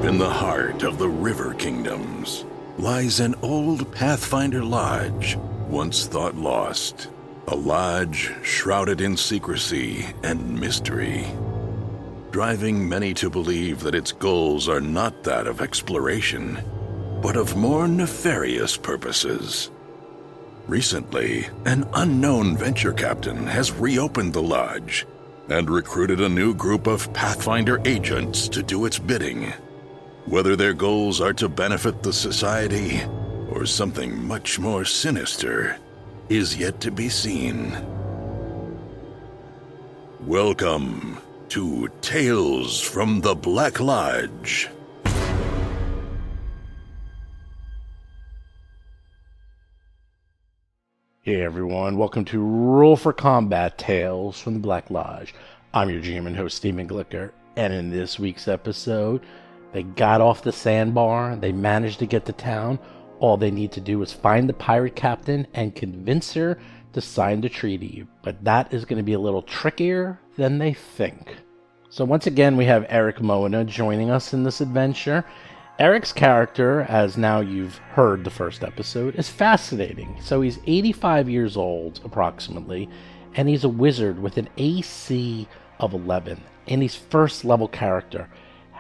in the heart of the River Kingdoms lies an old Pathfinder lodge, once thought lost. A lodge shrouded in secrecy and mystery, driving many to believe that its goals are not that of exploration, but of more nefarious purposes. Recently, an unknown venture captain has reopened the lodge and recruited a new group of Pathfinder agents to do its bidding. Whether their goals are to benefit the society or something much more sinister is yet to be seen. Welcome to Tales from the Black Lodge. Hey everyone, welcome to Roll for Combat Tales from the Black Lodge. I'm your GM and host, Stephen Glicker, and in this week's episode, they got off the sandbar, they managed to get to town. All they need to do is find the pirate captain and convince her to sign the treaty, but that is going to be a little trickier than they think. So once again, we have Erik Mona joining us in this adventure. Erik's character, as now you've heard the first episode, is fascinating. So he's 85 years old, approximately, and he's a wizard with an AC of 11, and he's first level character.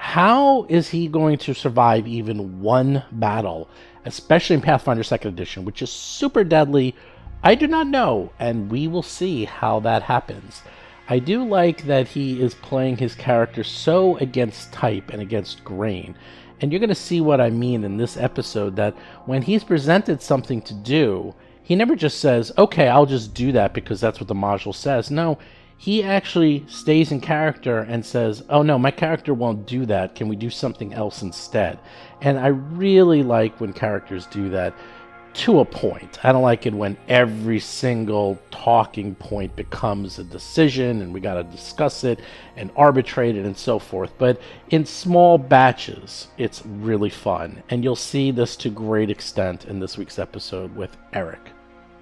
How is he going to survive even one battle, especially in Pathfinder 2nd Edition, which is super deadly? I do not know, and we will see how that happens. I do like that he is playing his character so against type and against grain. And you're going to see what I mean in this episode, that when he's presented something to do, he never just says, okay, I'll just do that because that's what the module says. No, he actually stays in character and says, oh no, my character won't do that. Can we do something else instead? And I really like when characters do that to a point. I don't like it when every single talking point becomes a decision and we got to discuss it and arbitrate it and so forth. But in small batches, it's really fun. And you'll see this to great extent in this week's episode with Erik.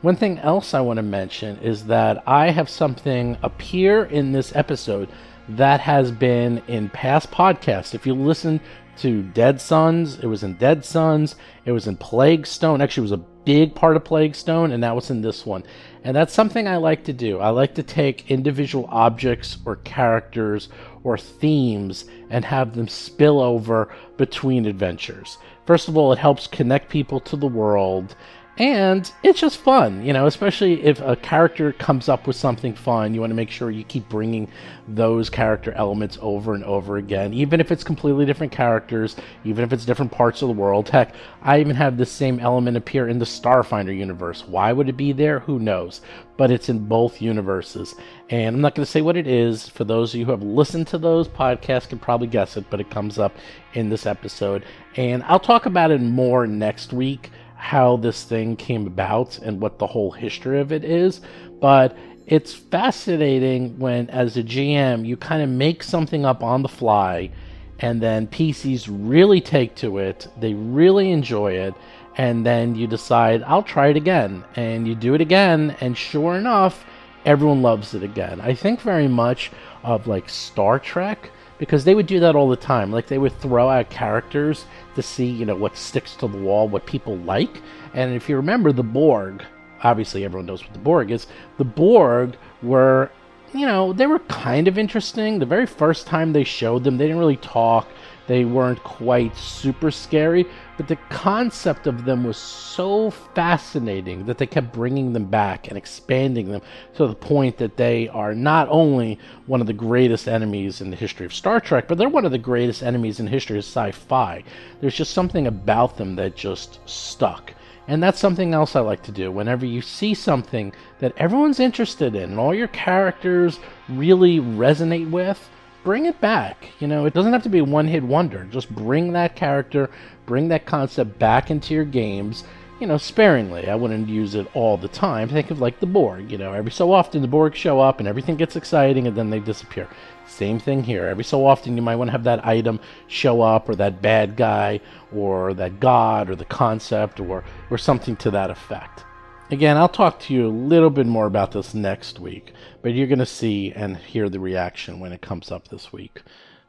One thing else I want to mention is that I have something appear in this episode that has been in past podcasts. If you listen to Dead Sons, it was in Dead Sons, it was in Plaguestone. Actually, it was a big part of Plaguestone, and that was in this one. And that's something I like to do. I like to take individual objects or characters or themes and have them spill over between adventures. First of all, it helps connect people to the world, and it's just fun, you know, especially if a character comes up with something fun. You want to make sure you keep bringing those character elements over and over again, even if it's completely different characters, even if it's different parts of the world. Heck, I even have this same element appear in the Starfinder universe. Why would it be there? Who knows? But it's in both universes. And I'm not going to say what it is. For those of you who have listened to those podcasts can probably guess it, but it comes up in this episode. And I'll talk about it more next week, how this thing came about and what the whole history of it is. But it's fascinating when, as a GM, you kind of make something up on the fly, and then PCs really take to it, they really enjoy it, and then you decide, I'll try it again, and you do it again, and sure enough, everyone loves it again. I think very much of like Star Trek, because they would do that all the time. Like, they would throw out characters to see, you know, what sticks to the wall, what people like. And if you remember the Borg, obviously everyone knows what the Borg is. The Borg were, you know, they were kind of interesting. The very first time they showed them, they didn't really talk. They weren't quite super scary, but the concept of them was so fascinating that they kept bringing them back and expanding them to the point that they are not only one of the greatest enemies in the history of Star Trek, but they're one of the greatest enemies in the history of sci-fi. There's just something about them that just stuck. And that's something else I like to do. Whenever you see something that everyone's interested in and all your characters really resonate with, bring it back. You know, it doesn't have to be a one-hit wonder. Just bring that character, bring that concept back into your games, you know, sparingly. I wouldn't use it all the time. Think of like the Borg, you know, every so often the Borg show up and everything gets exciting and then they disappear. Same thing here. Every so often you might want to have that item show up, or that bad guy, or that god, or the concept, or something to that effect. Again, I'll talk to you a little bit more about this next week, but you're going to see and hear the reaction when it comes up this week.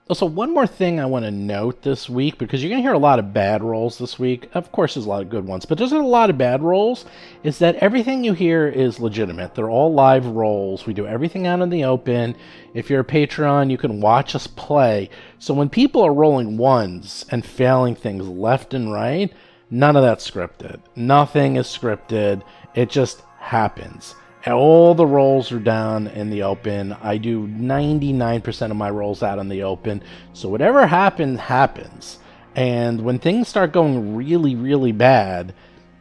Also, one more thing I want to note this week, because you're going to hear a lot of bad rolls this week. Of course, there's a lot of good ones, but there's a lot of bad rolls, is that everything you hear is legitimate. They're all live rolls. We do everything out in the open. If you're a Patreon, you can watch us play. So when people are rolling ones and failing things left and right, none of that's scripted. Nothing is scripted. It just happens. All the rolls are down in the open. I do 99% of my rolls out in the open. So whatever happens, happens. And when things start going really, really bad,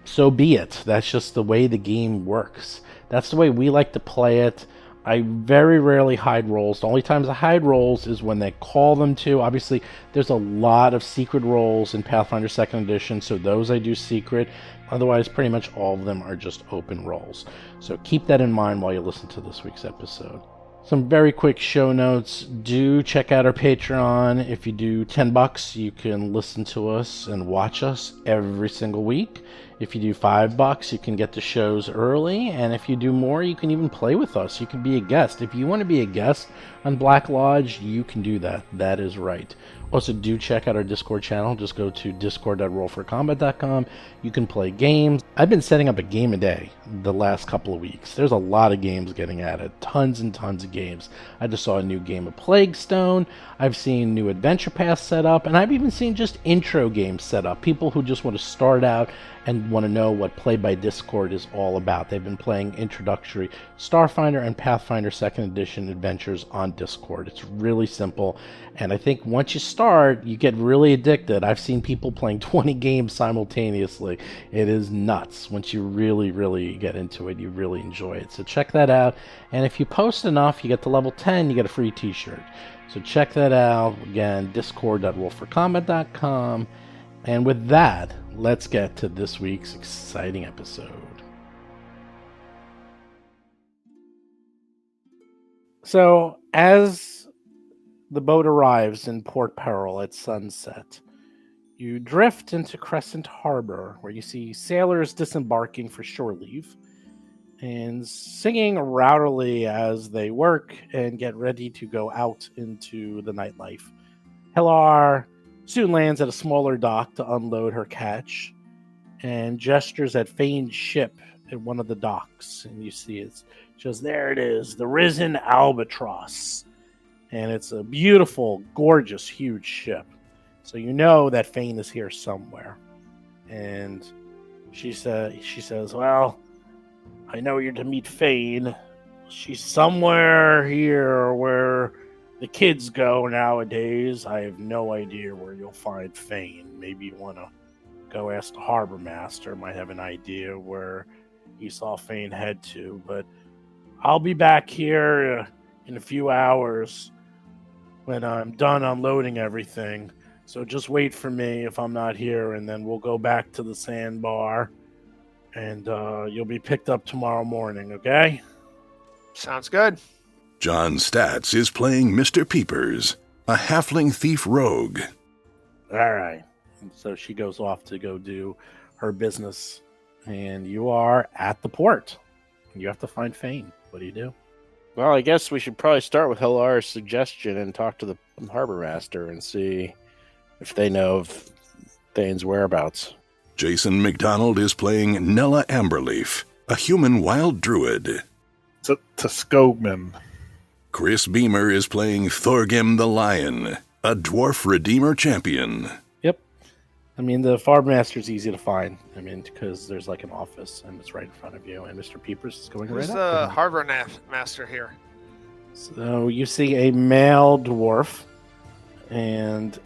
so be it. That's just the way the game works. That's the way we like to play it. I very rarely hide rolls. The only times I hide rolls is when they call them to. Obviously, there's a lot of secret rolls in Pathfinder 2nd Edition, so those I do secret. Otherwise, pretty much all of them are just open rolls. So keep that in mind while you listen to this week's episode. Some very quick show notes. Do check out our Patreon. If you do $10, you can listen to us and watch us every single week. If you do $5, you can get the shows early. And if you do more, you can even play with us. You can be a guest. If you want to be a guest on Black Lodge, you can do that. That is right. Also, do check out our Discord channel. Just go to discord.rollforcombat.com. You can play games. I've been setting up a game a day the last couple of weeks. There's a lot of games getting added. Tons and tons of games. I just saw a new game of Plaguestone. I've seen new Adventure Path set up. And I've even seen just intro games set up. People who just want to start out and want to know what Play by Discord is all about. They've been playing introductory Starfinder and Pathfinder 2nd Edition adventures on Discord. It's really simple, and I think once you start, you get really addicted. I've seen people playing 20 games simultaneously. It is nuts. Once you really, really get into it, you really enjoy it. So check that out, and if you post enough, you get to level 10, you get a free t-shirt. So check that out. Again, discord.rollforcombat.com. And with that, let's get to this week's exciting episode. So, as the boat arrives in Port Peril at sunset, you drift into Crescent Harbor, where you see sailors disembarking for shore leave and singing rowdily as they work and get ready to go out into the nightlife. Hellar soon lands at a smaller dock to unload her catch and gestures at Fane's ship at one of the docks. And you see it's just, there it is, the Risen Albatross. And it's a beautiful, gorgeous, huge ship. So you know that Fane is here somewhere. And she says, well, I know you're to meet Fane. She's somewhere here where the kids go nowadays. I have no idea where you'll find Fane. Maybe you want to go ask the harbor master. Might have an idea where he saw Fane head to. But I'll be back here in a few hours when I'm done unloading everything. So just wait for me if I'm not here, and then we'll go back to the sandbar, and you'll be picked up tomorrow morning, okay? Sounds good. John Statz is playing Mr. Peepers, a halfling thief rogue. All right. And so she goes off to go do her business, and you are at the port. You have to find Fane. What do you do? Well, I guess we should probably start with Hillar's suggestion and talk to the harbor master and see if they know of Thane's whereabouts. Jason McDonald is playing Nella Amberleaf, a human wild druid. Skogman. Chris Beamer is playing Thorgrim the Lion, a dwarf redeemer champion. Yep. I mean, the farm master's easy to find. I mean, because there's like an office, and it's right in front of you, and Mr. Peepers is going Who's right the up. harbor master here? So you see a male dwarf, and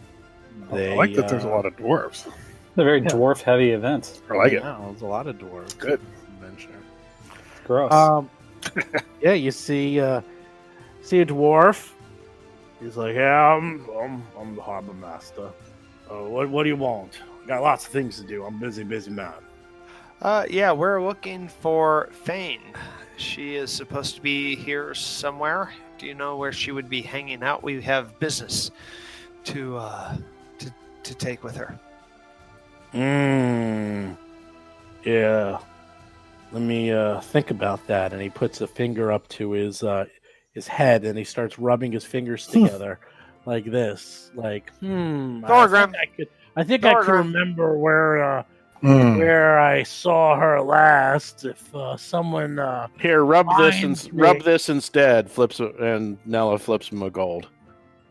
they... I like that there's a lot of dwarves. It's a very dwarf-heavy event. I like it. Yeah, there's a lot of dwarves. Good. Adventure. Gross. Yeah, you see a dwarf. He's like, yeah, I'm the harbor master. What do you want? I got lots of things to do. I'm busy man. Yeah, we're looking for Fane. She is supposed to be here somewhere. Do you know where she would be hanging out? We have business to take with her. Yeah. Let me think about that. And he puts a finger up to his head, and he starts rubbing his fingers together. like this. Like, Thorgrim. I think I could Thorgrim. remember where Hmm. where I saw her last. If someone Here, rub finds me. this instead. And Nella flips him a gold.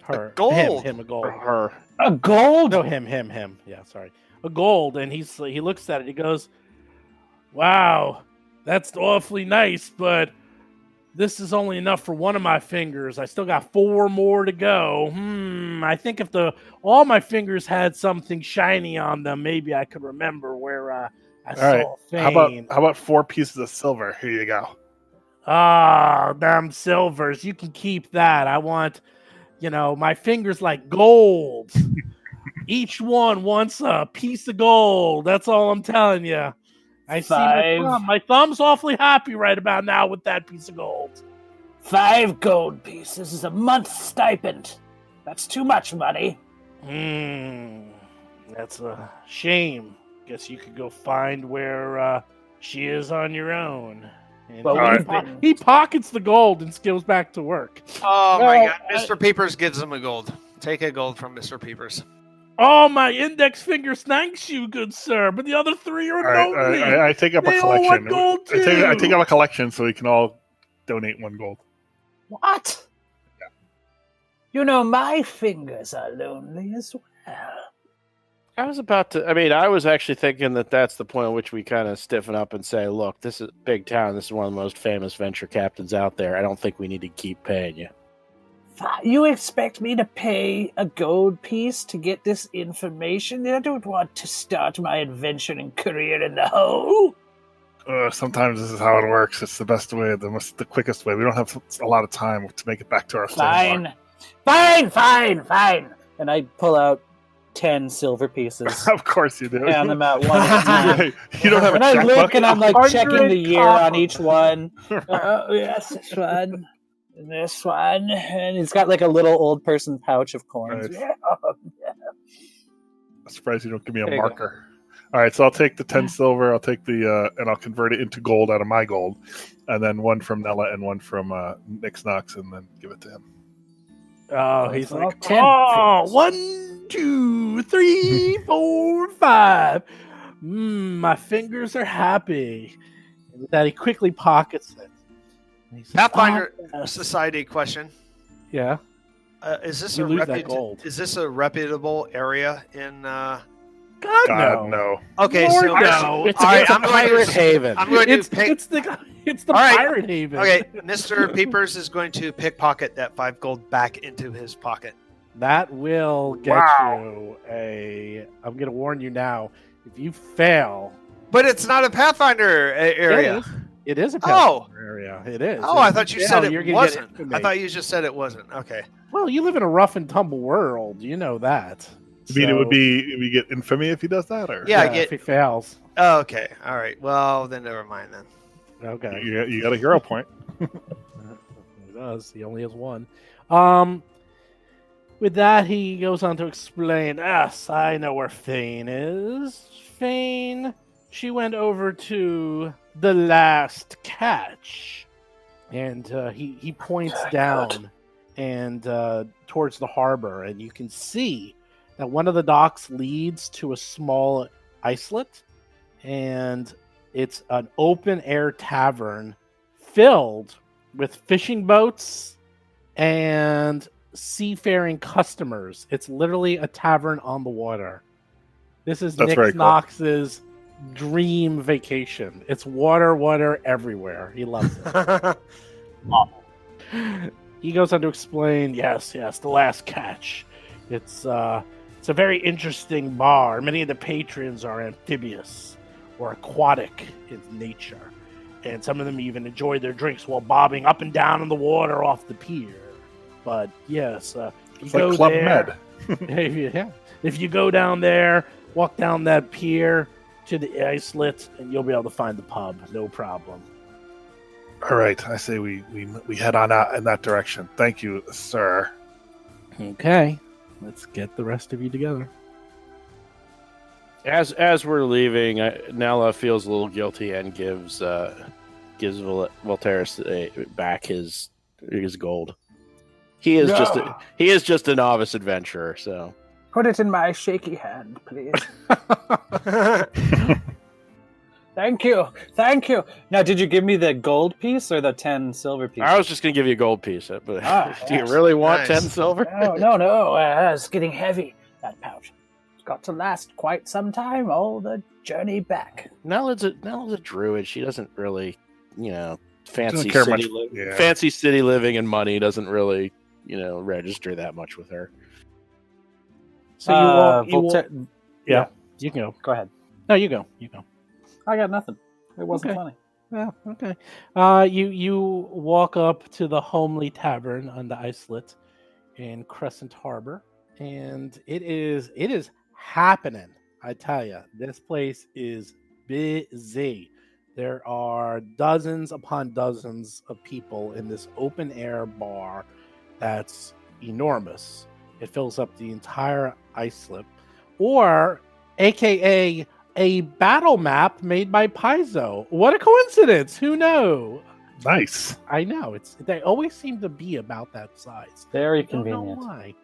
her gold. him a gold. Or her. A gold? No, him. Yeah, sorry. A gold, and he looks at it. He goes, "Wow, that's awfully nice, but this is only enough for one of my fingers. I still got 4 more to go. I think if all my fingers had something shiny on them, maybe I could remember where I saw Fane. How about 4 pieces of silver? Here you go. Ah, damn silvers. You can keep that. I want, my fingers like gold. Each one wants a piece of gold. That's all I'm telling you. I see my 5. thumb. My thumb's awfully happy right about now with that piece of gold. 5 gold pieces is a month's stipend. That's too much money. That's a shame. Guess you could go find where she is on your own. And But he pockets the gold and goes back to work. Oh No, my God! Mr. Peepers gives him a gold. Take a gold from Mr. Peepers. Oh, my index finger thanks you, good sir, but the other 3 are lonely. I take up a They all collection. want gold I too. take up a collection so we can all donate 1 gold. What? My fingers are lonely as well. I was actually thinking that that's the point at which we kind of stiffen up and say, look, this is a big town. This is one of the most famous venture captains out there. I don't think we need to keep paying you. You expect me to pay a gold piece to get this information? I don't want to start my adventuring career in the hole. Sometimes this is how it works. It's the best way, the quickest way. We don't have a lot of time to make it back to our Fine. And I pull out 10 silver pieces. Of course you do. Hand them out one at a time. You don't have And a I checkbook? look and I'm like 100 checking the year on each one. Right. Yes, this one. And this one. And he's got like a little old person pouch of coins. Right. Yeah. I'm surprised you don't give me a There you go. marker. All right, so I'll take the 10 silver. I'll take and I'll convert it into gold out of my gold, and then 1 from Nella and 1 from Nix Knox, and then give it to him. Oh, he's Well, like, 10 oh, fingers. 1, 2, 3, 4, 5. My fingers are happy. And with that, he quickly pockets it. And he says, Pathfinder yes. Society question: Yeah. Is this You lose that gold. Is this a reputable area in? God, God, no. no. Okay, Lord, so no. It's, all right, it's a I'm going pirate to- haven. I'm going It's to pick. the All right. pirate haven. Okay, Mr. Peepers is going to pickpocket that 5 gold back into his pocket. That will get Wow. you I'm going to warn you now. If you fail, But it's not a Pathfinder area. It is a Oh. Pathfinder area. It is. Oh, I thought you said you're it gonna get wasn't. infamy. I thought you just said it wasn't. Okay. Well, you live in a rough and tumble world. You know that. I mean, it So, would be we get infamy if he does that, or Yeah, I if get. he fails. Oh, okay. All right. Well, then never mind then. Okay. you got a hero point. He does. He only has 1. With that, he goes on to explain. Yes, I know where Fane is. Fane, she went over to the last catch, and he points down and towards the harbor, and you can see that one of the docks leads to a small islet, and it's an open air tavern filled with fishing boats and seafaring customers. It's literally a tavern on the water. This is That's very Nick cool. Knox's dream vacation. It's water everywhere. He loves it. He goes on to explain, yes, the last catch. It's a very interesting bar. Many of the patrons are amphibious or aquatic in nature, and some of them even enjoy their drinks while bobbing up and down in the water off the pier. But yes, you It's go like Club there. Med. If you go down there, walk down that pier to the islet, and you'll be able to find the pub. No problem. All right, I say we head on out in that direction. Thank you, sir. Okay, let's get the rest of you together. As we're leaving, Nella feels a little guilty and gives Voltaris back his gold. He is No. just a novice adventurer. So Put it in my shaky hand, please. Thank you. Now, did you give me the gold piece or the 10 silver piece? I was just going to give you a gold piece, but do you yes. really want Nice. 10 silver? No. It's getting heavy, that pouch. It's got to last quite some time, all the journey back. Nella's a druid. She doesn't really, fancy care city, much- yeah. fancy city living and money doesn't really, register that much with her. So you walk. Yeah, You can go. go ahead. No, you go. I got nothing. It wasn't Okay. funny. Yeah, okay. You walk up to the homely tavern on the islet in Crescent Harbor, and it is happening. I tell you, this place is busy. There are dozens upon dozens of people in this open air bar that's enormous. It fills up the entire islet, or AKA a battle map made by Paizo. What a coincidence! Who knew? Nice. I know they always seem to be about that size. Very I don't know convenient. why.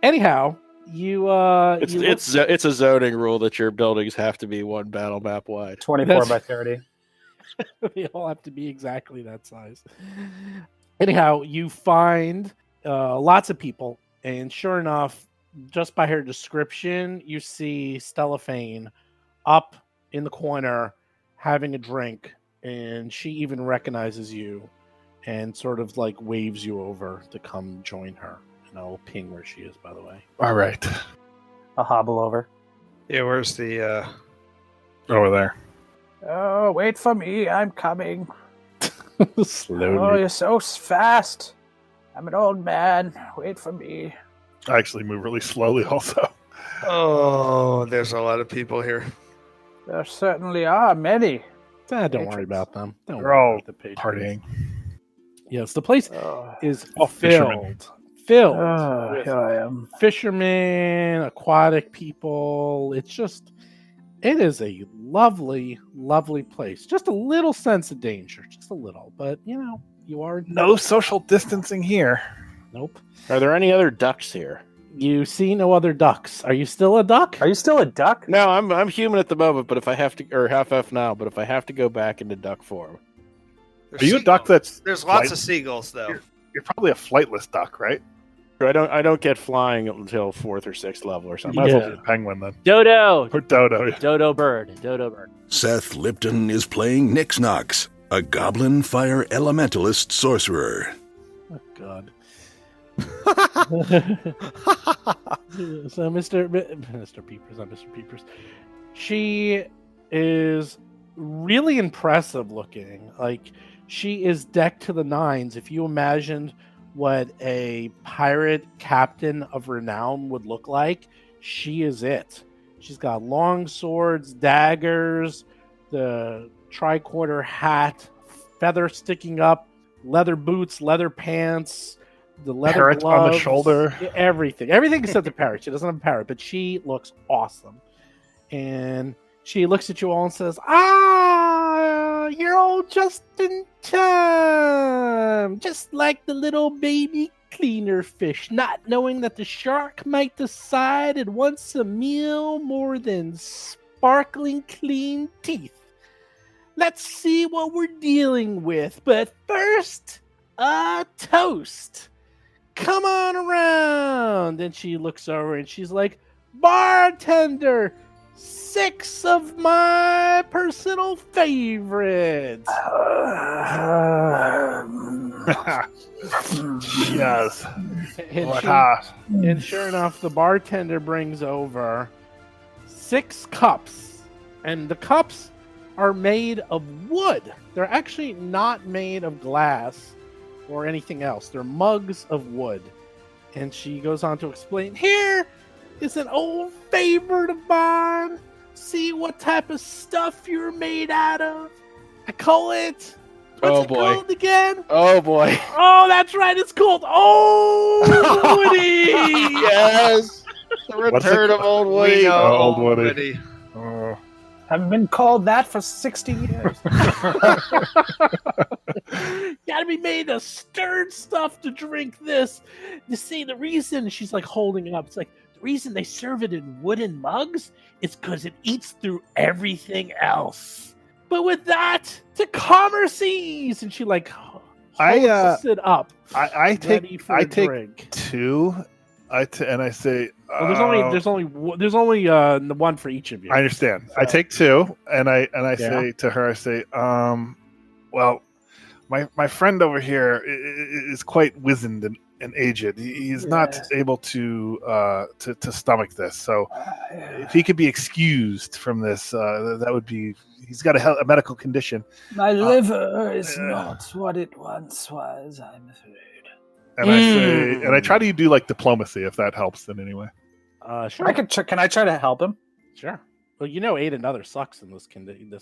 Anyhow, It's a zoning rule that your buildings have to be one battle map wide. 24 by 30. they all have to be exactly that size. Anyhow, you find lots of people, and sure enough, just by her description, you see Stella Fane up in the corner having a drink, and she even recognizes you and sort of like waves you over to come join her. And I'll ping where she is, by the way. All right. A hobble over. Yeah, where's the Over there. Oh, wait for me. I'm coming. Slowly. Oh, you're so fast. I'm an old man. Wait for me. I actually move really slowly also. Oh, there's a lot of people here. There certainly are many. Don't worry patrons. about them. Don't They're worry all about the patrons. Partying. Yes, the place Oh, is All fishermen. filled with here I am. fishermen, aquatic people. It is a lovely, lovely place. Just a little sense of danger, just a little, but you are No social distancing here. Nope. Are there any other ducks here? You see no other ducks. Are you still a duck? Are you still a duck? No, I'm human at the moment, but if I have to, or half F now, but if I have to go back into duck form, There's Are you a duck seagulls. that's There's lots flight- of seagulls, though. You're probably a flightless duck, right? I don't get flying until 4th or 6th level or something. Might as well Yeah. be a penguin then. Dodo. Or dodo. Dodo bird. Seth Lipton is playing Nix Nox, a goblin fire elementalist sorcerer. Oh, God. So Mr. Peepers, not Mr. Peepers. She is really impressive looking. Like, she is decked to the nines. If you imagined what a pirate captain of renown would look like, she is it. She's got long swords, daggers, the tricorner hat, feather sticking up, leather boots, leather pants, the leather Parrot gloves, on the shoulder. everything except the parrot. She doesn't have a parrot, but she looks awesome. And she looks at you all and says, you're all just in time, just like the little baby cleaner fish, not knowing that the shark might decide it wants a meal more than sparkling clean teeth. Let's see what we're dealing with, but first, a toast. Come on around. And she looks over and she's like, bartender, 6 of my personal favorites. Yes. And sure enough, the bartender brings over 6 cups. And the cups are made of wood. They're actually not made of glass or anything else. They're mugs of wood. And she goes on to explain, here is an old favorite of mine. See what type of stuff you're made out of. I call it, what's it called again? Oh boy! Oh, that's right. It's called Old Woody. Yes, the What's return it of old We Woody. know Old Old Woody. Woody. Oh, I've been called that for 60 years. Gotta be made of stirred stuff to drink this. You see, the reason she's like holding it up, it's like the reason they serve it in wooden mugs is because it eats through everything else. But with that, to calmer seas, and she like holds it up. I ready take for a drink. 2. And I say, Well, there's only the one for each of you. I understand. So- I take 2, and I Yeah. say to her, I say, well, my friend over here is quite wizened and aged. He's not able to stomach this. So if he could be excused from this, that would be. He's got a medical condition. My liver is not what it once was, I'm afraid. And I say, and I try to do like diplomacy if that helps in any way. Sure. Can I try to help him? Sure. Well, you know, 8 another sucks in this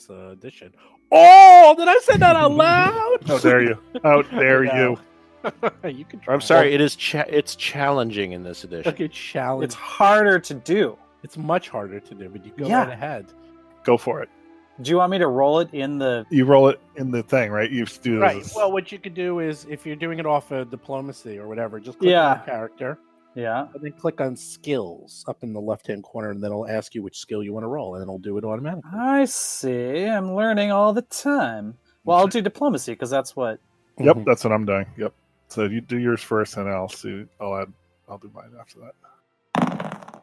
edition. Oh, did I say that out loud? How dare you? How dare you? You can try. I'm sorry. It's challenging in this edition. Okay, challenge. It's harder to do. It's much harder to do, but you go Yeah. right ahead. Go for it. Do you want me to roll it in the... You roll it in the thing, right? You do this. Right. Well, what you could do is, if you're doing it off of diplomacy or whatever, just click on the character, Yeah. and then click on skills up in the left-hand corner, and then it'll ask you which skill you want to roll, and it'll do it automatically. I see. I'm learning all the time. Well, I'll do diplomacy because that's what... Yep, Mhm. that's what I'm doing. Yep. So you do yours first, and I'll do mine after that.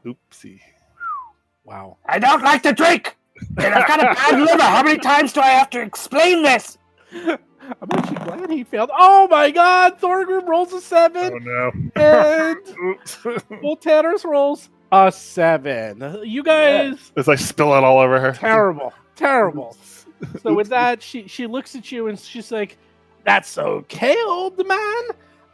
Oopsie. Wow. I don't like to drink! And I've got a bad liver! How many times do I have to explain this? I'm actually glad he failed. Oh my God! Thorgrim rolls a 7, Oh no. and Oops. well, Tanner's rolls a 7. You guys, As I spill it all over her. terrible. So with that, she looks at you and she's like, "That's okay, old man.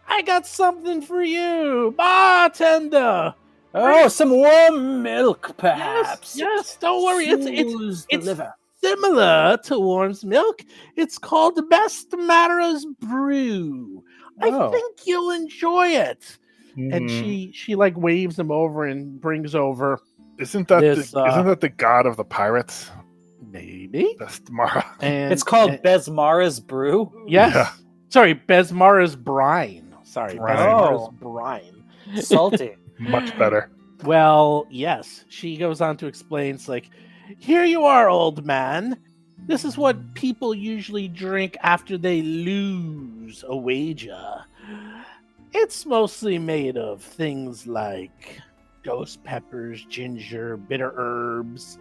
I got something for you, bartender." Oh, some warm milk, perhaps. Yes. Don't worry. Soothes the It's liver. similar to Warm's milk. It's called the Best Matters Brew. I Oh. think you'll enjoy it. And Mm. she like waves him over and brings over Isn't that this, isn't that the god of the pirates? maybe. That's Mara. And It's called and- Besmara's Brew. yes. Yeah. Sorry, Besmara's brine. Sorry, Brine. Besmara's Oh. brine. Salty. Much better. Well, yes. She goes on to explain, it's like, here you are, old man. This is what people usually drink after they lose a wager. It's mostly made of things like ghost peppers, ginger, bitter herbs,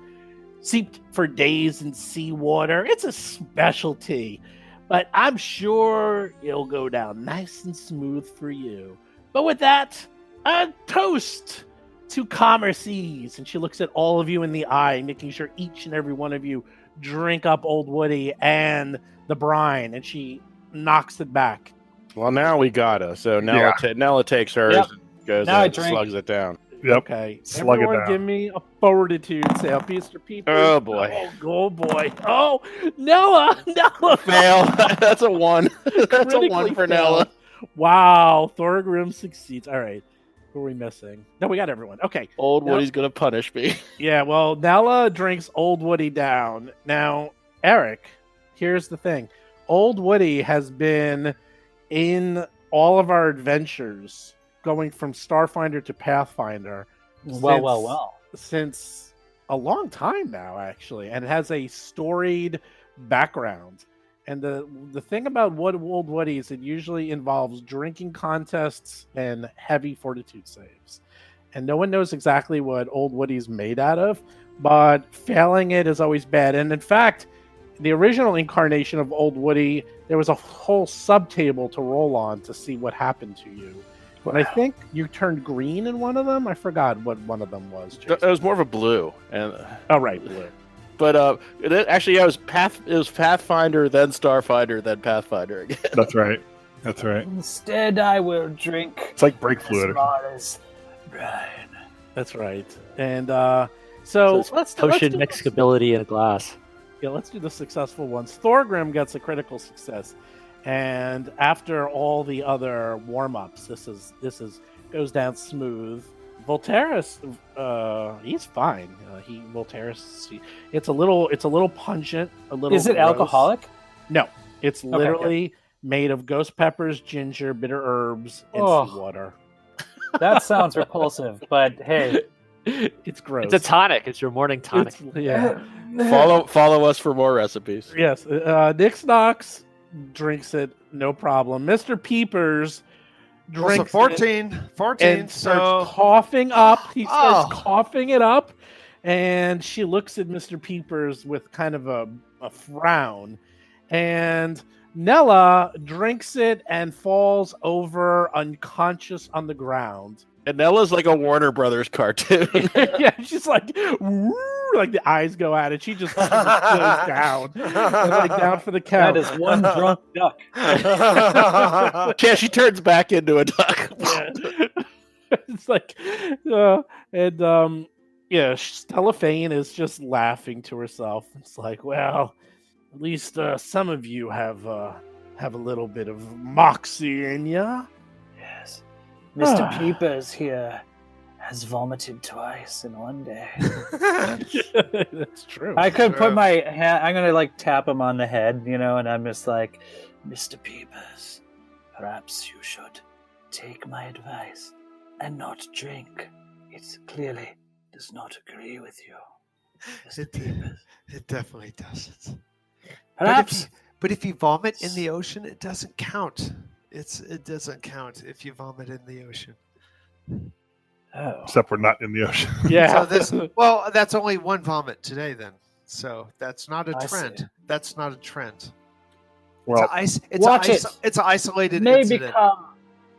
seeped for days in seawater. It's a specialty, but I'm sure it'll go down nice and smooth for you. But with that, a toast to calmer seas. And she looks at all of you in the eye, making sure each and every one of you drink up Old Woody and the brine. And she knocks it back. Well, now we gotta. So Nella, Nella takes hers Yep. and goes Now I and drink. slugs it down. Yep. Okay. Slug it Everyone down. give me a fortitude save, Mr. People. Oh, boy. Oh boy. Oh, Noah. Fail. That's a 1. That's a Critically 1 for failed. Nella. Wow. Thorgrim succeeds. All right. Who are we missing? No, we got everyone. Okay. Old Now- Woody's gonna punish me. Yeah, well, Nella drinks Old Woody down. Now, Erik, here's the thing. Old Woody has been in all of our adventures, going from Starfinder to Pathfinder. Well. Since a long time now, actually. And it has a storied background. And the thing about Old Woody is it usually involves drinking contests and heavy fortitude saves. And no one knows exactly what Old Woody's made out of, but failing it is always bad. And in fact, the original incarnation of Old Woody, there was a whole subtable to roll on to see what happened to you. And I think you turned green in one of them. I forgot what one of them was. It Jason. was more of a blue, and Oh, right, blue. but actually, yeah, it was Pathfinder, then Starfinder, then Pathfinder again. That's right. That's right. Instead, I will drink It's like brake fluid. Besmara's brine. That's right. And So so it's let's potion do mix this. ability in a glass. Yeah, let's do the successful ones. Thorgrim gets a critical success, and after all the other warm-ups, this is goes down smooth. Voltaris, he's fine. It's a little pungent. A little. Is it gross. alcoholic? No, it's Okay, literally made of ghost peppers, ginger, bitter herbs, and seawater. That sounds repulsive, but hey, it's gross. It's a tonic. It's your morning tonic. Follow us for more recipes. Yes, Nix Knox drinks it, no problem. Mr. Peepers drinks 14, and starts coughing up. He starts coughing it up, and she looks at Mr. Peepers with kind of a frown. And Nella drinks it and falls over unconscious on the ground. And Nella's like a Warner Brothers cartoon. Yeah, she's like, woo, like the eyes go out, and she just goes down, and, like down for the count. that is one drunk duck. Yeah, she turns back into a duck. It's like, Stella Fane is just laughing to herself. It's like, well, at least some of you have a little bit of moxie in ya. Yes. Mr. Peepers here has vomited twice in one day. That's true. I could put my hand, I'm going to tap him on the head, and I'm just like, Mr. Peepers, perhaps you should take my advice and not drink. It clearly does not agree with you, Mr. Peepers. It definitely doesn't. Perhaps. But if you vomit in the ocean, it doesn't count. It doesn't count if you vomit in the ocean. Oh. Except we're not in the ocean. Yeah. So that's only one vomit today then. So that's not a I trend. see. That's not a trend. Well, It's an isolated incident.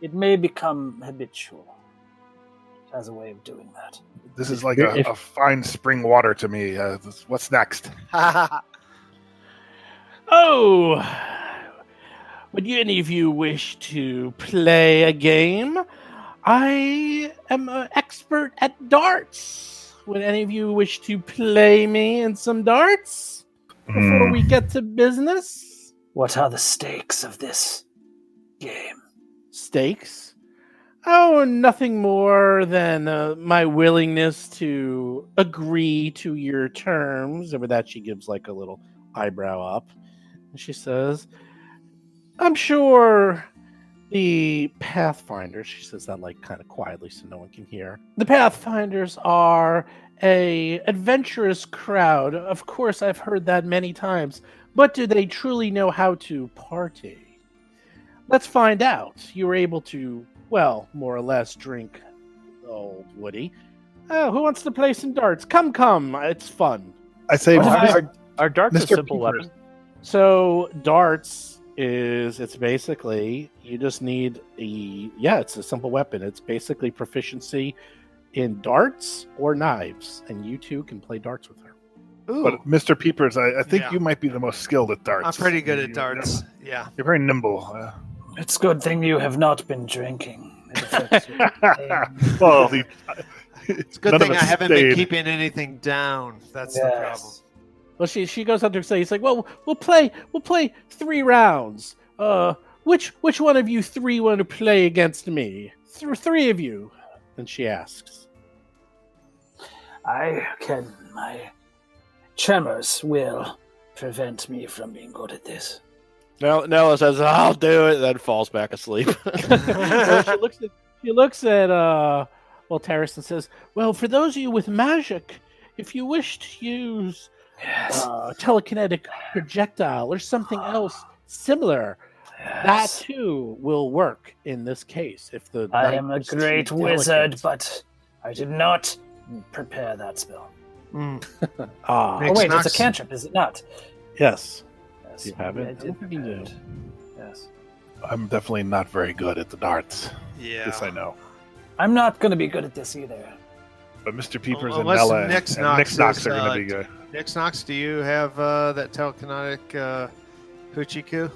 It may become habitual. It has a way of doing that. this is like a fine spring water to me. What's next? Oh, would any of you wish to play a game? I am an expert at darts. Would any of you wish to play me in some darts before we get to business? What are the stakes of this game? Stakes? Oh, nothing more than my willingness to agree to your terms. And with that, she gives like a little eyebrow up. And she says, I'm sure the Pathfinders, she says that like kind of quietly so no one can hear. The Pathfinders are a adventurous crowd. Of course, I've heard that many times. But do they truly know how to party? Let's find out. You were able to, well, more or less drink old Woody. Who wants to play some darts? Come. It's fun. I say, Are darts a Mr. simple Peepers. weapon? So darts it's basically, you just need it's a simple weapon. It's basically proficiency in darts or knives, and you two can play darts with her. Ooh, But Mr. Peepers, I think Yeah. you might be the most skilled at darts. I'm pretty good at darts. Yeah. You're very nimble. It's a good thing you have not been drinking. It affects your brain. Well, It's a good thing I haven't been keeping anything down. That's the problem. Well, she goes on to say, he's like, well, we'll play 3 rounds. Which one of you 3 want to play against me? 3 of you. And she asks. My tremors will prevent me from being good at this. Nella says, I'll do it, then falls back asleep. So she looks at Voltaris and says, well, for those of you with magic, if you wish to use telekinetic projectile or something else similar, that too will work in this case. If the I knight am a is too great wizard, delicate. but I did not prepare that spell. Mm. Ah, Oh wait, Knox. it's a cantrip, is it not? yes. Yes, You have it? I did You prepare do. it. Yes. I'm definitely not very good at the darts. Yeah. This I know. I'm not going to be good at this either. But Mr. Peepers and Unless Nella Nix and Knox Nix Knox is, are going to be good. Nix Knox, do you have that telekinetic Hoochie-Coo?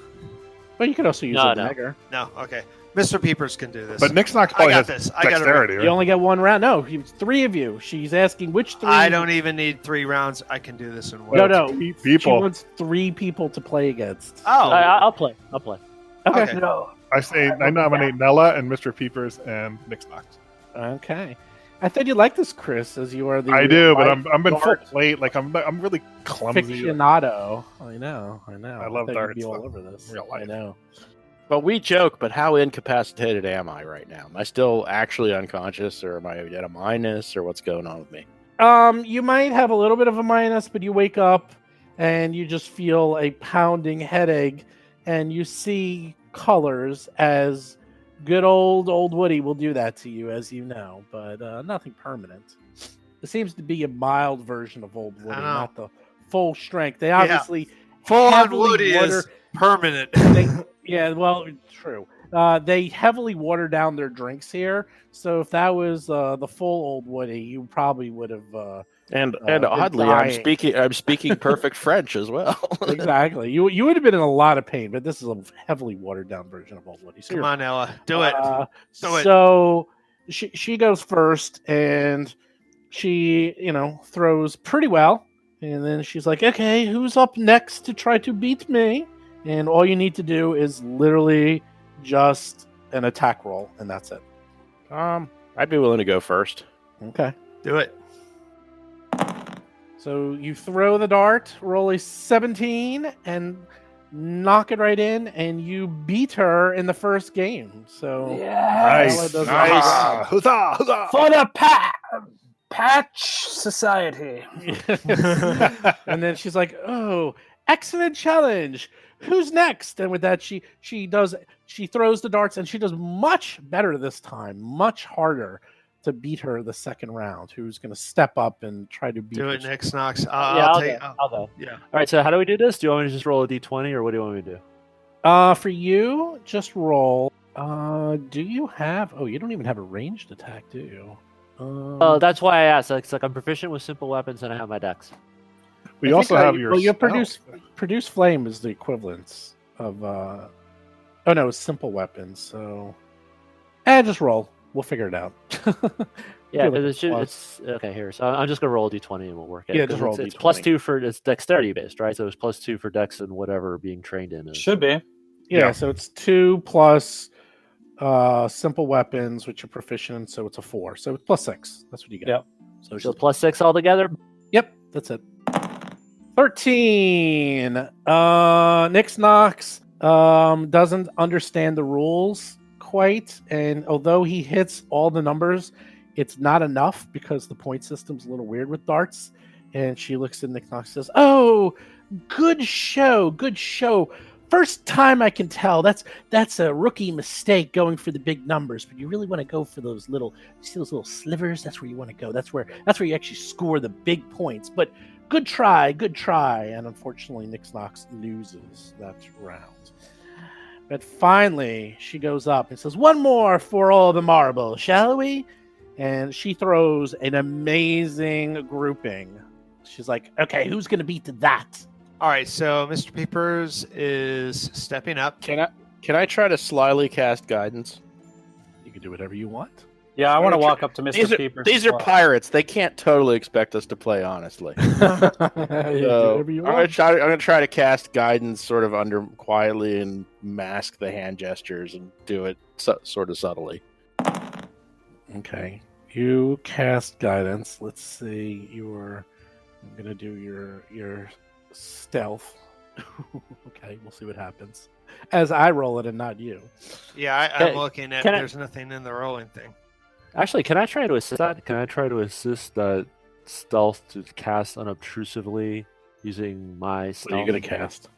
But you could also use No, a no. dagger. No, okay. Mr. Peepers can do this. But Nix Knox I probably got has this. I got it. dexterity, You right? only get 1 round. No, 3 of you. She's asking which 3. I don't even need 3 rounds. I can do this in one. No. She People. wants 3 people to play against. Oh, I'll play. Okay. No. I say I nominate Nella and Mr. Peepers and Nix Knox. Okay. I thought you liked this, Chris, as you are the. I do, but I'm in full dart plate. Like I'm really clumsy. aficionado. I know. I thought love you'd darts. be all though. over this. Real life. I know. But we joke, but how incapacitated am I right now? Am I still actually unconscious, or am I at a minus, or what's going on with me? You might have a little bit of a minus, but you wake up and you just feel a pounding headache, and you see colors as good old Woody will do that to you, as you know, but nothing permanent. It seems to be a mild version of old Woody, not the full strength. They obviously Full on heavily Woody is permanent. Yeah, well, true. They heavily water down their drinks here, so if that was the full old Woody, you probably would have. And been oddly, dying. I'm speaking perfect French as well. Exactly. You would have been in a lot of pain, but this is a heavily watered down version of old Woody. So Come on, Ella, do it. Do it. So she goes first, and she throws pretty well, and then she's like, "Okay, who's up next to try to beat me?" And all you need to do is literally just an attack roll, and that's it. I'd be willing to go first. Okay. Do it. So you throw the dart, roll a 17, and knock it right in, and you beat her in the first game. So Yes. Ella does Nice. Huzzah! Huzzah! For the Patch Society. And then she's like, "Oh, excellent challenge. Who's next?" And with that, she throws the darts, and she does much better this time, much harder to beat her the second round. Who's going to step up and try to beat Do her? it, Nick Knox. I'll go. Yeah. All right, so how do we do this? Do you want me to just roll a d20, or what do you want me to do? For you, just roll. Do you have? Oh, you don't even have a ranged attack, do you? That's why I asked. It's like I'm proficient with simple weapons, and I have my dex. We also have your. Well, your spells. produce flame is the equivalence of. Oh no, it's simple weapons. So, just roll. We'll figure it out. Yeah, Feel like because it's okay here. So I'm just gonna roll a d20 and we'll work it. Yeah, just roll It's D20. +2 for it's dexterity based, right? So it's +2 for dex and whatever being trained in is. Should be. Yeah, so it's 2 plus simple weapons, which are proficient in, so it's a 4. So it's +6. That's what you get. Yep. So So +6 altogether. yep, that's it. 13. Nix Knox doesn't understand the rules quite, and although he hits all the numbers, it's not enough because the point system's a little weird with darts. And she looks at Nick Knox and says, "Oh, good show. First time I can tell. That's a rookie mistake going for the big numbers, but you really want to go for those little, you see those little slivers? That's where you want to go. That's where you actually score the big points. But good try. And unfortunately, Nick Knox loses that round. But finally, she goes up and says, "One more for all the marble, shall we?" And she throws an amazing grouping. She's like, "Okay, who's going to beat that?" All right, so Mr. Peepers is stepping up. Can I try to slyly cast guidance? You can do whatever you want. Yeah, I want to walk up to Mr. Peepers. These are pirates. They can't totally expect us to play honestly. Do whatever you I'm want. gonna try to cast guidance sort of under quietly and mask the hand gestures and do it sort of subtly. Okay. You cast guidance. Let's see. I'm going to do your stealth. Okay, we'll see what happens. As I roll it and not you. Yeah, I'm looking at. can I- There's nothing in the rolling thing. Actually, can I try to assist that? Can I try to assist that stealth to cast unobtrusively using my stealth? What are you going to cast?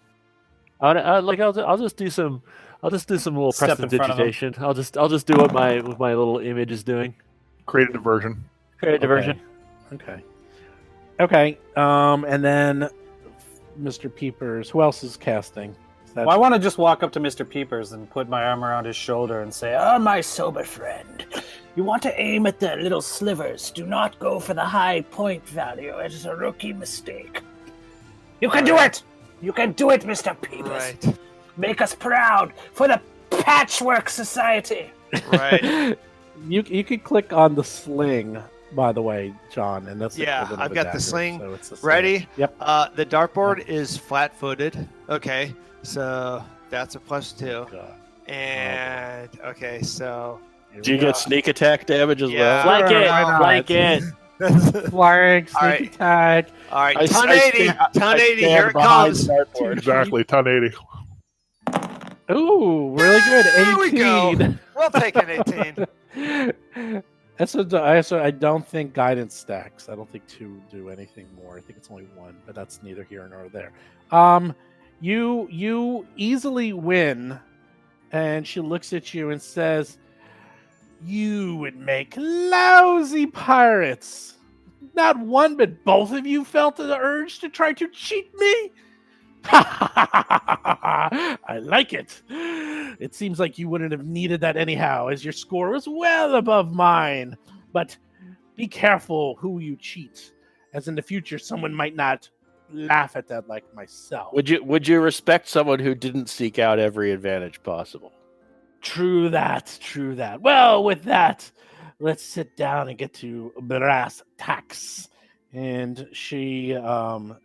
I'll just do some little Step in front of him. prestidigitation. I'll just do what my little image is doing. Create a diversion. Create a diversion. Okay. And then Mr. Peepers. Who else is casting? Well, I want to just walk up to Mr. Peepers and put my arm around his shoulder and say, "Oh, my sober friend, you want to aim at the little slivers. Do not go for the high point value. It is a rookie mistake. You can do it! You can do it, Mr. Peepers. Right. Make us proud for the Patchwork Society." Right. You could click on the sling, by the way, John, and that's the Yeah, equivalent I've of a got the dagger, sling so it's the sling. Ready? Yep. The dartboard is flat-footed. Okay, so that's a +2. God. And okay, so Here Do we you go. get sneak attack damage as Yeah. well? Flank it. why not? Flank it. Flank, sneak All right. attack. All right, I ton stand- 80. I Ton 80. stand Here it behind comes. the dartboard. Exactly, ton 80. Ooh, really good. There we 18. go. We'll take an 18. I don't think guidance stacks. I don't think 2 do anything more. I think it's only 1, but that's neither here nor there. You easily win, and she looks at you and says, "You would make lousy pirates. Not one, but both of you felt the urge to try to cheat me." I like it. It seems like you wouldn't have needed that anyhow, as your score was well above mine. But be careful who you cheat, as in the future someone might not laugh at that like myself. Would you respect someone who didn't seek out every advantage possible? True that, true that. Well, with that, let's sit down and get to brass tacks. And she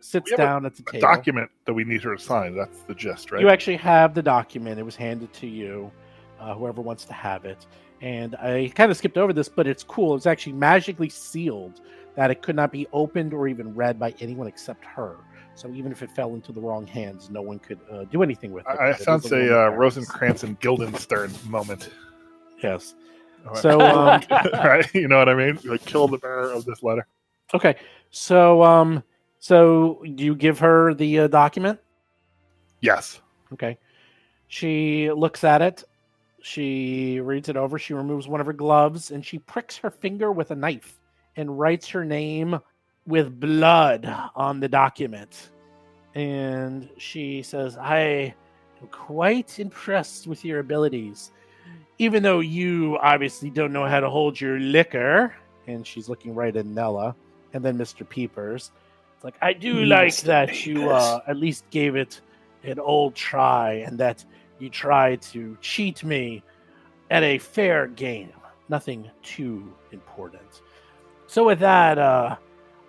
sits We have down at the table. Document that we need her to sign. That's the gist, right? You actually have the document. It was handed to you, whoever wants to have it. And I kind of skipped over this, but it's cool. It's actually magically sealed that it could not be opened or even read by anyone except her. So even if it fell into the wrong hands, no one could do anything with it. I It sounds is a woman parent. Rosencrantz and Guildenstern moment. Yes. All right. So right? You know what I mean? Like, kill the bearer of this letter. okay. So so you give her the document? Yes. Okay. She looks at it. She reads it over. She removes one of her gloves and she pricks her finger with a knife and writes her name with blood on the document. And she says, "I am quite impressed with your abilities. Even though you obviously don't know how to hold your liquor." And she's looking right at Nella and then Mr. Peepers. It's like, "I do like Mr. that you Peepers. at least gave it an old try and that you tried to cheat me at a fair game. Nothing too important. So with that,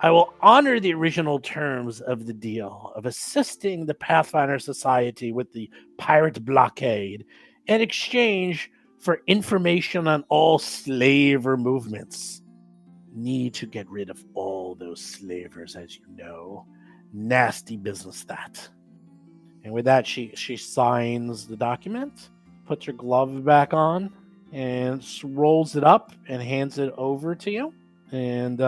I will honor the original terms of the deal of assisting the Pathfinder Society with the pirate blockade in exchange for information on all slaver movements. Need to get rid of all those slavers, as you know. Nasty business, that." And with that, she signs the document, puts her glove back on, and rolls it up and hands it over to you. And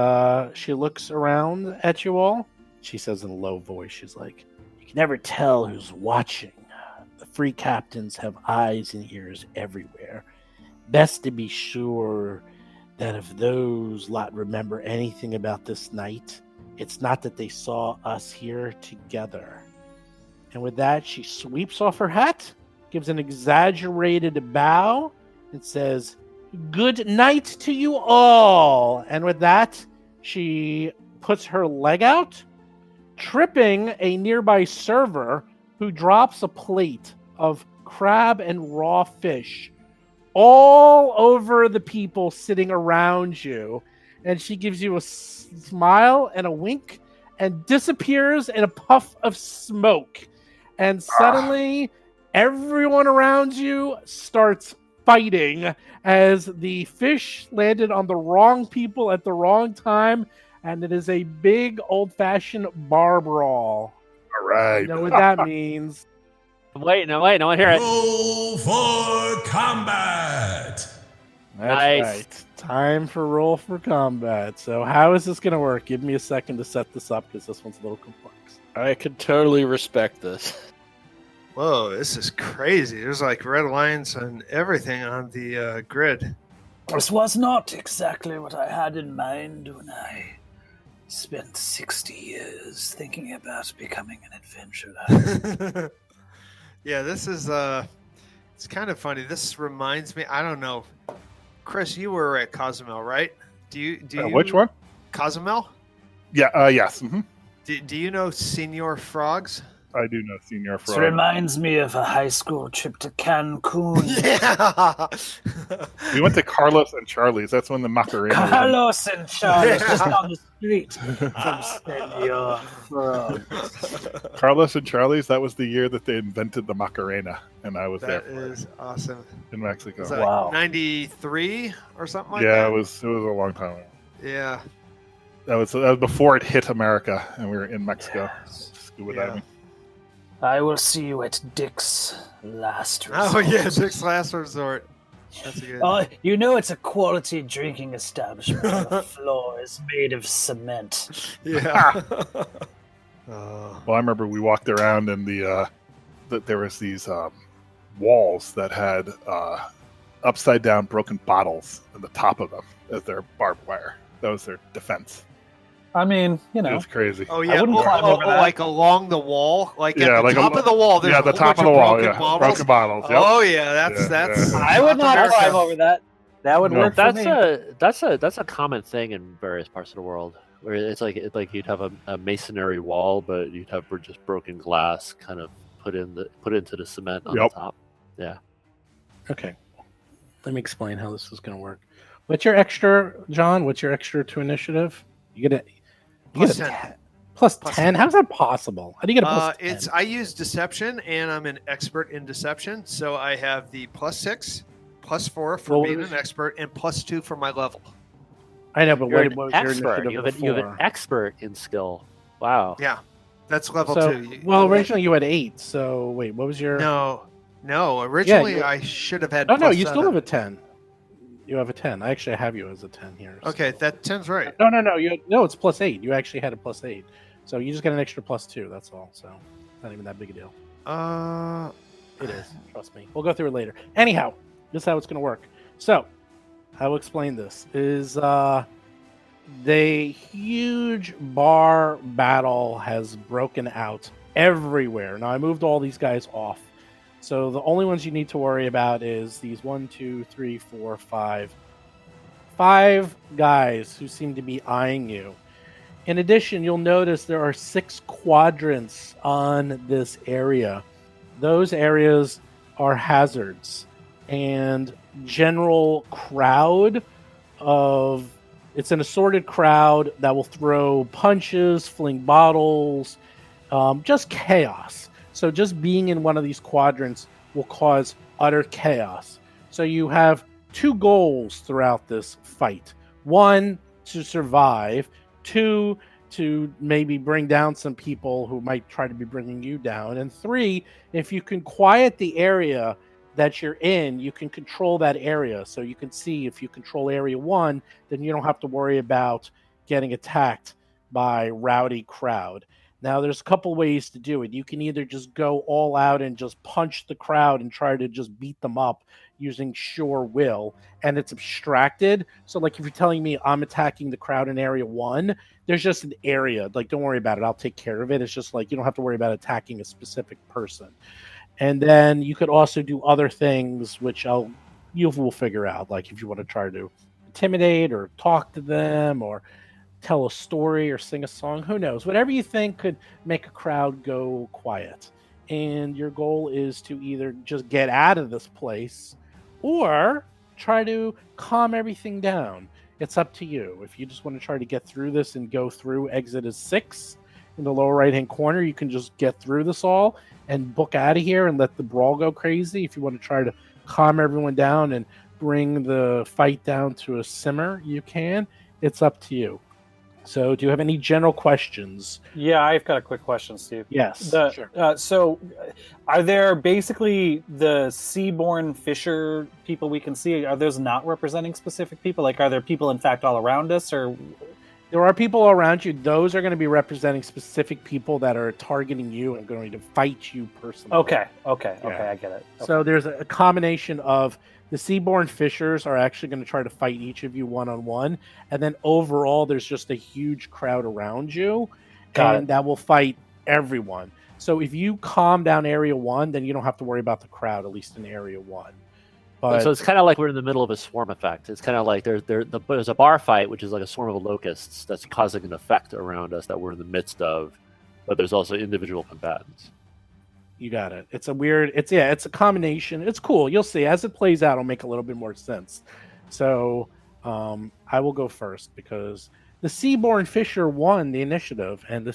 she looks around at you all. She says in a low voice, she's like, "You can never tell who's watching. The free captains have eyes and ears everywhere. Best to be sure that if those lot remember anything about this night, it's not that they saw us here together." And with that, she sweeps off her hat, gives an exaggerated bow, and says, "Good night to you all." And with that, she puts her leg out, tripping a nearby server who drops a plate of crab and raw fish all over the people sitting around you. And she gives you a smile and a wink and disappears in a puff of smoke. And suddenly, everyone around you starts fighting as the fish landed on the wrong people at the wrong time. And it is a big old-fashioned bar brawl. All right. You know what that means. Wait, no, I hear it. Roll for combat! That's Nice. right. Time for roll for combat. So how is this going to work? Give me a second to set this up because this one's a little complex. I could totally respect this. Whoa, this is crazy. There's like red lines and everything on the grid. This was not exactly what I had in mind when I spent 60 years thinking about becoming an adventurer. Yeah, this is it's kind of funny. This reminds me, I don't know. Chris, you were at Cozumel, right? Do you Which one? Cozumel? Yeah. Yes. Do you know Senior Frogs? I do know Senior This Frog. reminds me of a high school trip to Cancun. Yeah. We went to Carlos and Charlie's. That's when the Macarena. Carlos and Charles just Yeah. down the street from Senor Frog. Carlos and Charlie's. That was the year that they invented the Macarena, and I was That there is awesome. in Mexico. Was that Wow. 93 or something like Yeah, that? it was a long time ago. Yeah. That was before it hit America, and we were in Mexico scuba Yeah. diving. I will see you at Dick's last resort. Oh yeah, Dick's Last Resort. That's a good. Oh, you know it's a quality drinking establishment. The floor is made of cement. Yeah. Well, I remember we walked around, and that there was these walls that had upside down broken bottles at the top of them as their barbed wire. That was their defense. I mean, you It know, was crazy. Oh yeah, wouldn't climb over that. like along the wall, like at Yeah, the like top of the wall. There's Yeah, a the whole top bunch of the wall. broken Yeah, bottles. broken bottles. Yep. Oh yeah, that's Yeah, that's. yeah. I would not America. climb over that. That would No. work for That's me. a common thing in various parts of the world, where it's like you'd have a masonry wall, but you'd have just broken glass kind of put into the cement on Yep. the top. Yeah. Okay. Let me explain how this is going to work. What's your extra, John? What's your extra to initiative? You get Plus a 10. 10. Plus 10? How's that possible? How do you get a plus 10? It's I use deception, and I'm an expert in deception, so I have the +6, +4 for Well, being what is- an expert, and +2 for my level. I know, but You're what an was your expert. initiative You have an before? expert in skill. Wow. Yeah, that's level So, 2. well, originally you had 8, so wait, what was your... No. Originally, you- I should have had. Oh, no, you +7. still have a 10. You have a 10. I actually have you as a 10 here. so- Okay, that 10's right. No, no, it's +8. You actually had a +8. So you just get an extra +2, that's all. So not even that big a deal. It is. Trust me. We'll go through it later. Anyhow, this is how it's going to work. So, I will explain this. Is the huge bar battle has broken out everywhere. Now, I moved all these guys off. So, the only ones you need to worry about is these 1, 2, 3, 4, 5. 5 guys who seem to be eyeing you. In addition, you'll notice there are 6 quadrants on this area. Those areas are hazards, and general crowd of it's an assorted crowd that will throw punches, fling bottles, just chaos. So just being in one of these quadrants will cause utter chaos. So you have 2 goals throughout this fight. 1, to survive. 2, to maybe bring down some people who might try to be bringing you down. And 3, if you can quiet the area that you're in, you can control that area. So you can see if you control area 1, then you don't have to worry about getting attacked by rowdy crowd. Now, there's a couple ways to do it. You can either just go all out and just punch the crowd and try to just beat them up using sure will, and it's abstracted. So, like, if you're telling me I'm attacking the crowd in area 1, there's just an area. Like, don't worry about it. I'll take care of it. It's just like you don't have to worry about attacking a specific person. And then you could also do other things, which you will figure out. Like, if you want to try to intimidate or talk to them or tell a story or sing a song, who knows? Whatever you think could make a crowd go quiet. And your goal is to either just get out of this place or try to calm everything down. It's up to you. If you just want to try to get through this and go through, exit is 6 in the lower right-hand corner. You can just get through this all and book out of here and let the brawl go crazy. If you want to try to calm everyone down and bring the fight down to a simmer, you can. It's up to you. So, do you have any general questions? Yeah, I've got a quick question, Steve. Yes, Sure. So, are there basically the seaborne fisher people we can see? Are those not representing specific people? Like, are there people, in fact, all around us? Or there are people around you. Those are going to be representing specific people that are targeting you and going to fight you personally. Okay, I get it. Okay. So, there's a combination of the seaborne fishers are actually going to try to fight each of you one-on-one. And then overall, there's just a huge crowd around you. That will fight everyone. So if you calm down area 1, then you don't have to worry about the crowd, at least in area 1. But So it's kind of like we're in the middle of a swarm effect. It's kind of like there's a bar fight, which is like a swarm of locusts that's causing an effect around us that we're in the midst of. But there's also individual combatants. You got it. It's a weird. It's a combination. It's cool. You'll see as it plays out. It'll make a little bit more sense. So I will go first because the Seaborn Fisher won the initiative, and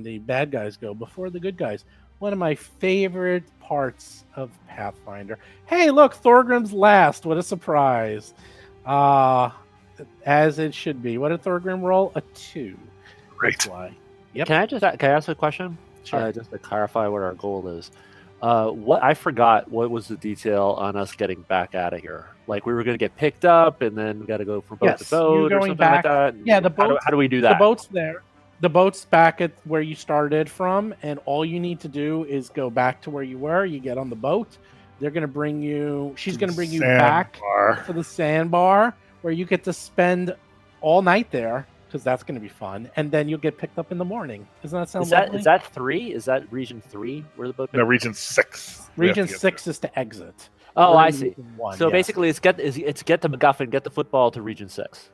the bad guys go before the good guys. One of my favorite parts of Pathfinder. Hey, look, Thorgrim's last. What a surprise! As it should be. What did Thorgrim roll? A 2. Great. That's why. Yep. Can I ask a question? Sure. Just to clarify what our goal is. What I forgot. What was the detail on us getting back out of here? Like we were going to get picked up, and then we got to go from boat to Yes, boat you're or going something back. like that. Yeah, the boat. How do we do that? The boat's there. The boat's back at where you started from, and all you need to do is go back to where you were. You get on the boat. They're going to bring you. She's going to bring you back to the sandbar, where you get to spend all night there because that's going to be fun, and then you'll get picked up in the morning. Doesn't that sound lovely? Is that 3? Is that region 3 where the boat? No, region 6. Region 6 is to exit. Oh, We're I in see. region 1, So yes. basically, it's get the MacGuffin, get the football to region 6.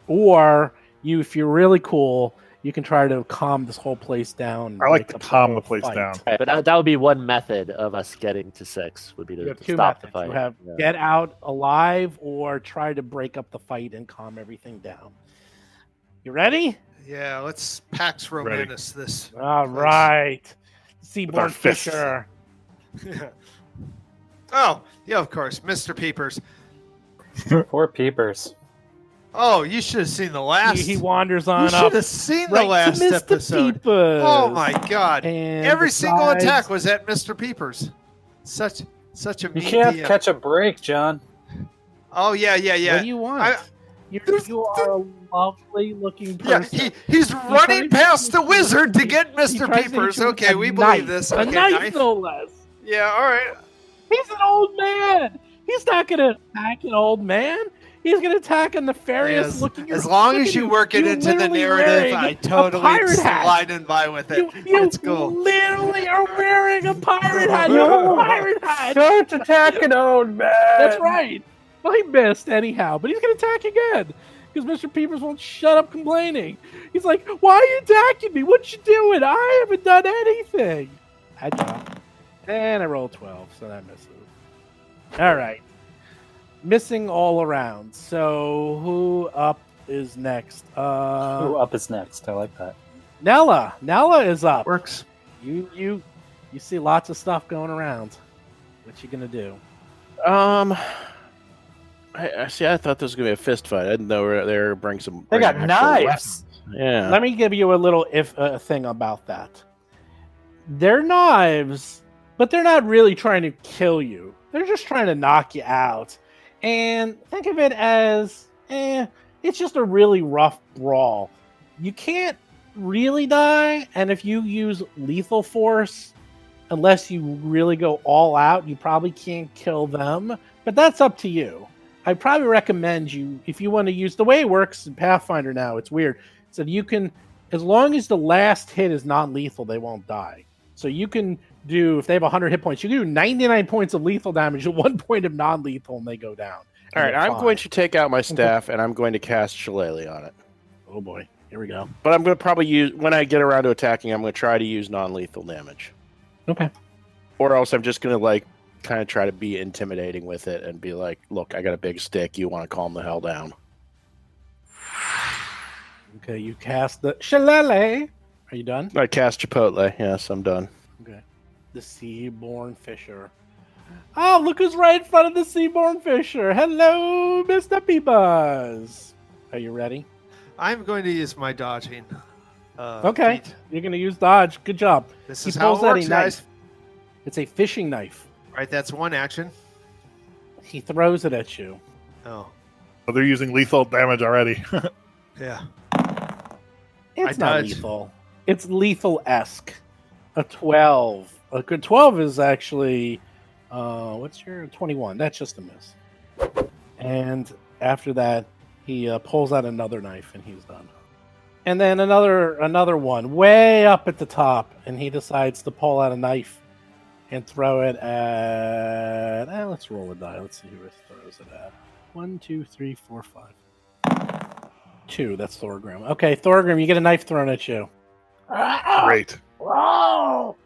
Or if you're really cool, you can try to calm this whole place down. I like break to up the calm whole the place fight. down. Right, but that would be one method of us getting to 6. Would be You to have 2 stop methods. the fight. You have Yeah. get out alive or try to break up the fight and calm everything down. You ready? Yeah, let's Pax Romanus this. All place. right. our Seaborn fists. Fisher. Oh, yeah, of course, Mr. Peepers. Poor Peepers. Oh, you should have seen the last. He wanders You on should up. have seen right the last to Mr. episode. Peepers. Oh my God! And Every single decides- attack was at Mr. Peepers. Such a You mean can't DM. catch a break, John. Oh yeah. What do you want? I- You are a lovely looking Yeah, person. he's running tries- past the wizard to get He Mr. tries to hit Peepers. you with Okay, a we knife. believe this. A Okay, knife, no less. Yeah, all right. He's an old man. He's not going to attack an old man. He's going to attack a nefarious looking. As long as you work it into the literally narrative, wearing I a totally pirate hat. sliding by with it. You It's cool. literally are wearing a pirate hat. You have a pirate hat. Don't attack an old man. That's right. Well, he missed anyhow, but he's going to attack again because Mr. Peepers won't shut up complaining. He's like, "Why are you attacking me? What you doing? I haven't done anything." I dropped. And I rolled 12, so that misses. All right. Missing all around. So who up is next? Who up is next? I like that. Nella. Nella is up. Works. You see lots of stuff going around. What you gonna do? I see. I thought this was gonna be a fist fight. I didn't know they were bring some. They got bring actual knives. weapons. Yeah. Let me give you a little thing about that. They're knives, but they're not really trying to kill you. They're just trying to knock you out. And think of it as, it's just a really rough brawl. You can't really die, and if you use lethal force, unless you really go all out, you probably can't kill them. But that's up to you. I probably recommend you, if you want to use, the way it works in Pathfinder now, it's weird. So you can, as long as the last hit is non-lethal, they won't die. So you can do, if they have 100 hit points, you can do 99 points of lethal damage and 1 point of non-lethal, and they go down. All right, I'm going to take out my staff and I'm going to cast Shillelagh on it. Oh boy, here we go. But I'm going to probably use, when I get around to attacking, I'm going to try to use non-lethal damage. Okay. Or else I'm just going to, like, kind of try to be intimidating with it and be like, look, I got a big stick. You want to calm the hell down. Okay, you cast the Shillelagh. Are you done? I cast Chipotle. Yes, I'm done. Okay. The Seaborn Fisher. Oh, look who's right in front of the Seaborn Fisher. Hello, Mr. Peepers. Are you ready? I'm going to use my dodging. Okay. feat. You're going to use dodge. Good job. This He is how pulls it out works, a guys. knife. It's a fishing knife. Right, that's one action. He throws it at you. Oh, Oh, they're using lethal damage already. yeah. It's I not dodge. lethal. It's lethal-esque. A 12. A good 12 is actually... what's your 21? That's just a miss. And after that, he pulls out another knife, and he's done. And then another one, way up at the top, and he decides to pull out a knife and throw it at... let's roll a die. Let's see who it throws it at. 1, 2, 3, 4, 5. 2, that's Thorgrim. Okay, Thorgrim, you get a knife thrown at you. Great. Oh!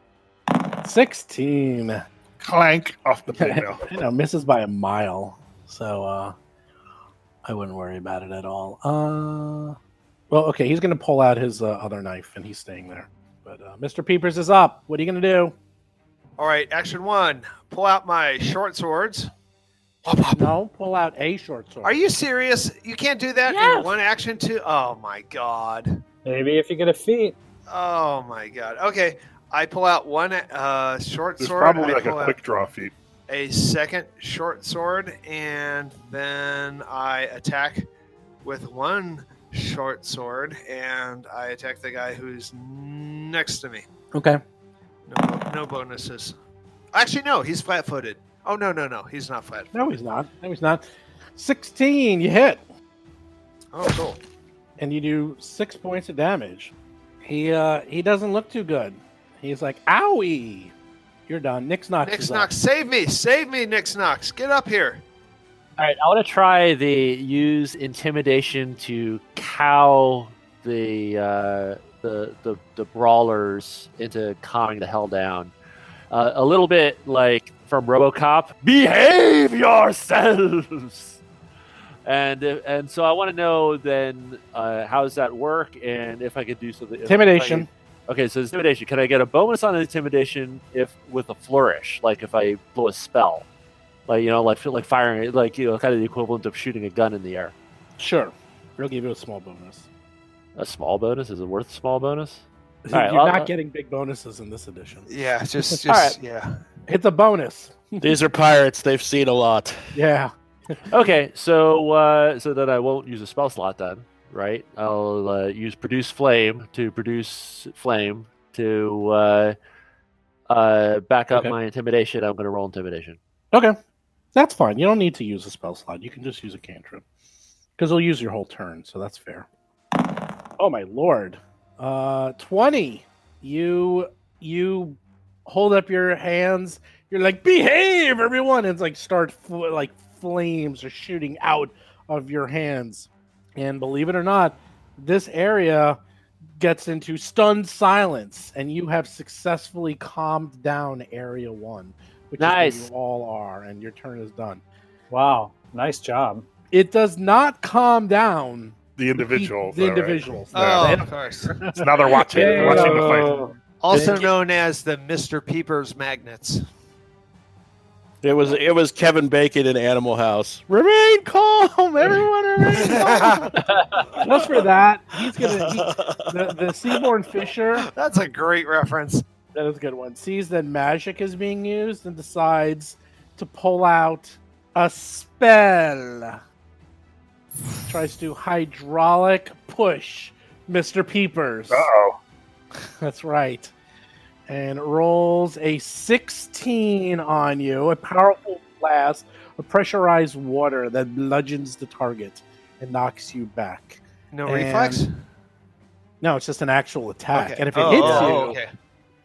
16. Clank off the playbill. I know, misses by a mile. So I wouldn't worry about it at all. Well, okay, he's going to pull out his other knife, and he's staying there. But Mr. Peepers is up. What are you going to do? All right, action 1. Pull out my short swords. No, pull out a short sword. Are you serious? You can't do that in one action too? Oh my god. Maybe if you get a feat. Oh my god. Okay, I pull out one short There's sword. probably I like a pull out quick draw feat. a second short sword, and then I attack with one short sword, and I attack the guy who's next to me. Okay. No bonuses. Actually, no, he's flat-footed. Oh, no, he's not flat-footed. No, he's not. No, he's not. 16, you hit. Oh, cool. And you do 6 points of damage. He doesn't look too good. He's like, owie. You're done. Nix Knox is up. Save me, Nix Knox. Get up here. All right, I want to try use intimidation to cow the brawlers into calming the hell down. A little bit like from RoboCop. Behave yourselves. And so I want to know then how does that work, and if I could do something. Intimidation. Okay, so intimidation. Can I get a bonus on intimidation if with a flourish, like if I blow a spell, like firing, kind of the equivalent of shooting a gun in the air? Sure. We'll give you a small bonus. A small bonus? Is it worth a small bonus? You're All right, not getting big bonuses in this edition. Yeah, just All right. yeah. It's a bonus. These are pirates. They've seen a lot. Yeah. Okay, so then I won't use a spell slot then, right? I'll use produce flame to back up Okay. my intimidation. I'm going to roll intimidation. Okay. That's fine. You don't need to use a spell slot. You can just use a cantrip. Because you'll use your whole turn, so that's fair. Oh my lord. 20. You hold up your hands. You're like, behave, everyone. And it's like flames are shooting out of your hands. And believe it or not, this area gets into stunned silence, and you have successfully calmed down Area 1, which Nice. is where you all are, and your turn is done. Wow, nice job. It does not calm down The individuals. the though, right? individuals. Oh, They- of course. So now they're watching the fight. Also known as the Mr. Peepers magnets. It was Kevin Bacon in Animal House. Remain calm, everyone. Remain calm. Just for that, the Seaborn Fisher, That's a great reference. that is a good one, sees that magic is being used and decides to pull out a spell. Tries to hydraulic push Mr. Peepers. Uh-oh. That's right. And rolls a 16 on you. A powerful blast of pressurized water that bludgeons the target and knocks you back. No And- reflex? No, it's just an actual attack. Okay. And if it hits you, okay.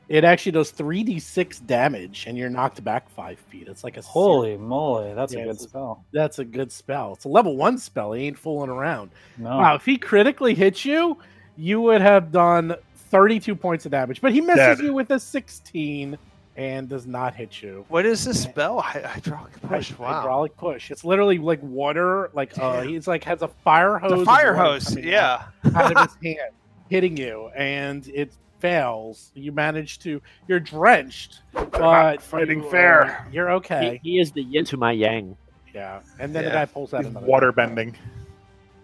it actually does 3d6 damage, and you're knocked back 5 feet. It's like a Holy moly, that's Yeah, a good it's- spell. That's a good spell. It's a level 1 spell. He ain't fooling around. No. Wow, if he critically hits you, you would have done 32 points of damage. But he misses Dead. you with a 16 and does not hit you. What is this spell? Hydraulic push. Wow. Hydraulic push. It's literally like water. Like he's like has a fire hose. The of fire water hose. coming Yeah. out of his hand, hitting you, and it fails. You manage to. You're drenched, but fighting you, fair. You're okay. He is the yin to my yang. Yeah. And then the Yeah. guy pulls out He's another. water bending.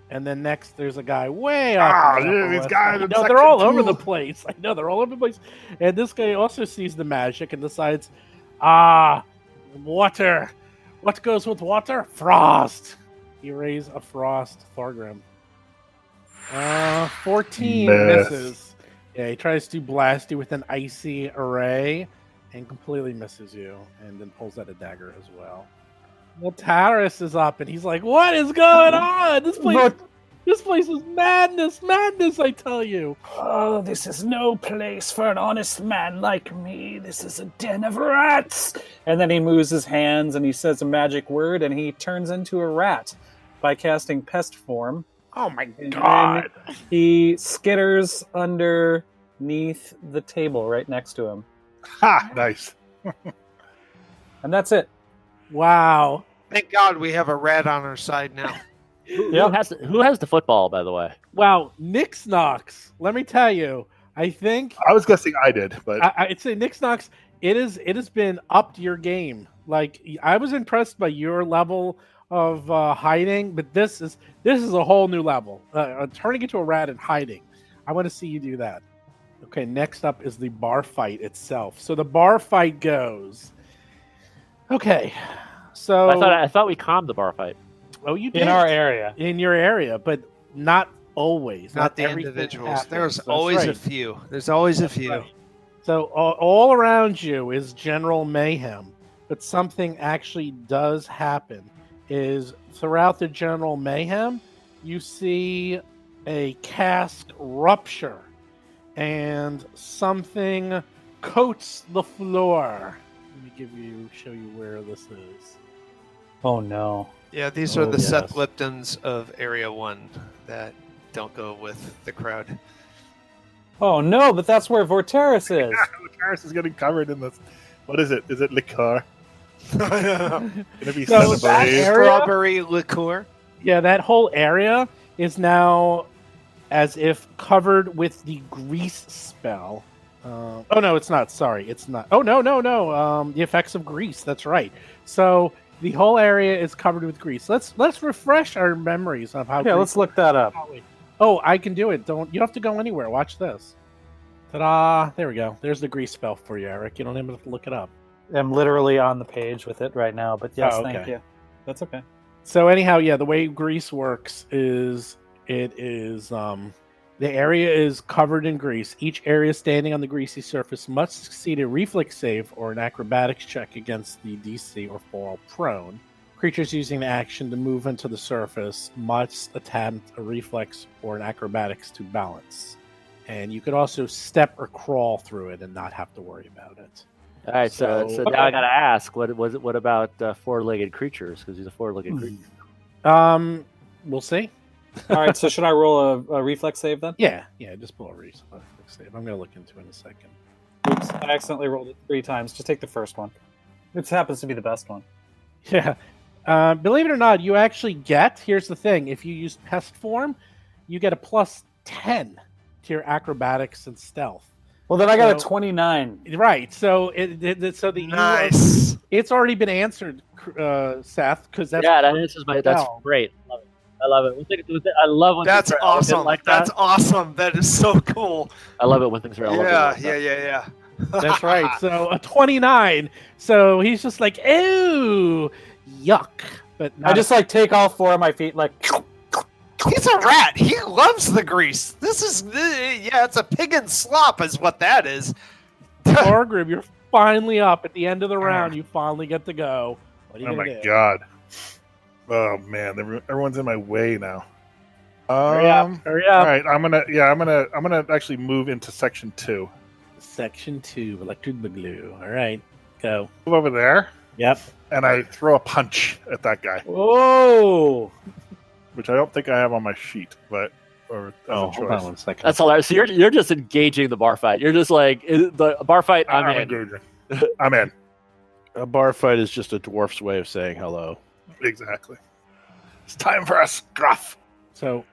And then next, there's a guy way up. Ah, in the upper yeah, these west guys side. in No, they're section all over 2. the place. I know they're all over the place. And this guy also sees the magic and decides, water. What goes with water? Frost. He raised a frost Thorgrim. 14 Miss. misses. Yeah, he tries to blast you with an icy array and completely misses you, and then pulls out a dagger as well. Well, Taris is up, and he's like, "What is going on? This place is madness, I tell you." Oh, this is no place for an honest man like me. This is a den of rats. And then he moves his hands and he says a magic word and he turns into a rat by casting pest form. Oh my And god! then he skitters underneath the table right next to him. Ha! Nice. And that's it. Wow. Thank God we have a rat on our side now. Yep. Who has the football, by the way? Wow. Nix Knox. Let me tell you. I think I was guessing I did, but I'd say Nix Knox. It has been upped your game. Like I was impressed by your level of hiding, but this is a whole new level. Turning into a rat and hiding. I want to see you do that. Okay, next up is the bar fight itself. So the bar fight goes. Okay, so I thought we calmed the bar fight. oh, you did In our area. in your area, but not always. Not the everything individuals. happens. There's That's always a right. few. There's always a That's few. right. So all around you is general mayhem, but something actually does happen. Is throughout the general mayhem, you see a cask rupture, and something coats the floor. Let me show you where this is. Oh no. Yeah, these are Oh, the Seth yes. Liptons of Area 1 that don't go with the crowd. Oh no, but that's where Vorteris is. Paris is getting covered in this. What is it? Is it liqueur? Gonna be So Senna that Brave. area- Strawberry liqueur. Yeah, that whole area is now as if covered with the grease spell. Oh no, it's not. Sorry, it's not. Oh no. The effects of grease. That's right. So the whole area is covered with grease. Let's refresh our memories of how. Yeah, let's look that up. Oh, I can do it. Don't you have to go anywhere? Watch this. Ta-da! There we go. There's the grease spell for you, Eric. You don't even have to look it up. I'm literally on the page with it right now, but yes, Oh, thank okay. you. That's okay. So anyhow, yeah, the way grease works is the area is covered in grease. Each area standing on the greasy surface must succeed a reflex save or an acrobatics check against the DC or fall prone. Creatures using the action to move into the surface must attempt a reflex or an acrobatics to balance. And you could also step or crawl through it and not have to worry about it. All right, so now I gotta ask, what about four-legged creatures? Because he's a four-legged creature. We'll see. All right, so should I roll a reflex save then? Yeah, pull a reflex save. I'm gonna look into it in a second. Oops, I accidentally rolled it 3 times. Just take the first one. It happens to be the best one. Yeah. Believe it or not, you actually get, here's the thing, if you use pest form, you get a plus 10 to your acrobatics and stealth. Well, then I got a So- 29. Right. So Nice. it's already been answered, Seth, because that's That's great. I love it. I love when That's things are elegant awesome. like That's that. awesome. That is so cool. I love it when things are elegant. Yeah, like that. yeah. That's right. So a 29. So he's just like, ew, yuck. But I just take all 4 of my feet, He's a rat. He loves the grease. This is, it's a pig and slop is what that is. Orgrim, you're finally up at the end of the round. You finally get to go. What are you Oh gonna my do? god. Oh man, everyone's in my way now. Hurry up! All right, I'm gonna actually move into section 2. Section 2, electric glue. All right, go. Move over there, Yep. and I throw a punch at that guy, Whoa! which I don't think I have on my sheet, but or as a Hold choice. on 1 second. That's hilarious. So you're just engaging the bar fight. You're just like the bar fight. I'm in. engaging. I'm in. A bar fight is just a dwarf's way of saying hello. Exactly. It's time for a scruff. So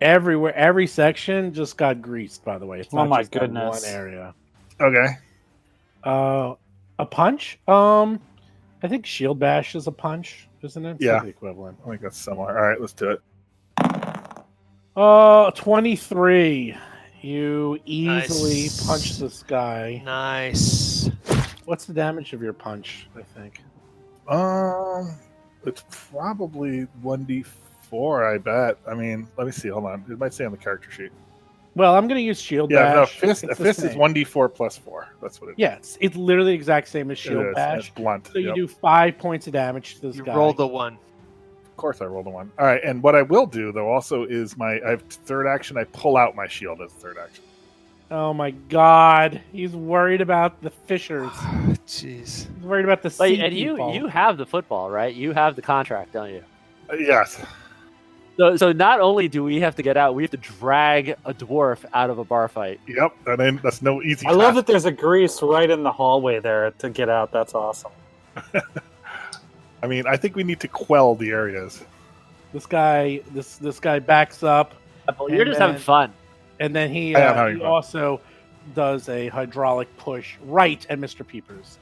everywhere, every section just got greased. By the way, it's Oh not my just that goodness. one area. Okay. A punch. I think shield bash is a punch, isn't it? It's Yeah. the equivalent. I think that's similar. All right, let's do it. 23. You easily Nice. punch this guy. Nice. What's the damage of your punch? I think. It's probably 1d4. I bet. I mean, let me see. Hold on. It might say on the character sheet. Well, I'm going to use shield Yeah, no. bash. Fist. It's A the fist is same. 1d4 plus 4. That's what it is. Yeah, it's literally the exact same as It shield is. It's bash. blunt. So you Yep. do 5 points of damage to this You guy. rolled a 1. Of course, I rolled a 1. All right, and what I will do though also is I have third action. I pull out my shield as third action. Oh my god, he's worried about the fishers. Jeez. He's worried about the sea And people. you have the football, right? You have the contract, don't you? Yes. So not only do we have to get out, we have to drag a dwarf out of a bar fight. Yep, and then that's no easy. I love that there's a grease right in the hallway there to get out. That's awesome. I mean, I think we need to quell the areas. This guy backs up, You're And just then- having fun. and then he I am having he fun. also does a hydraulic push right at Mr. Peepers.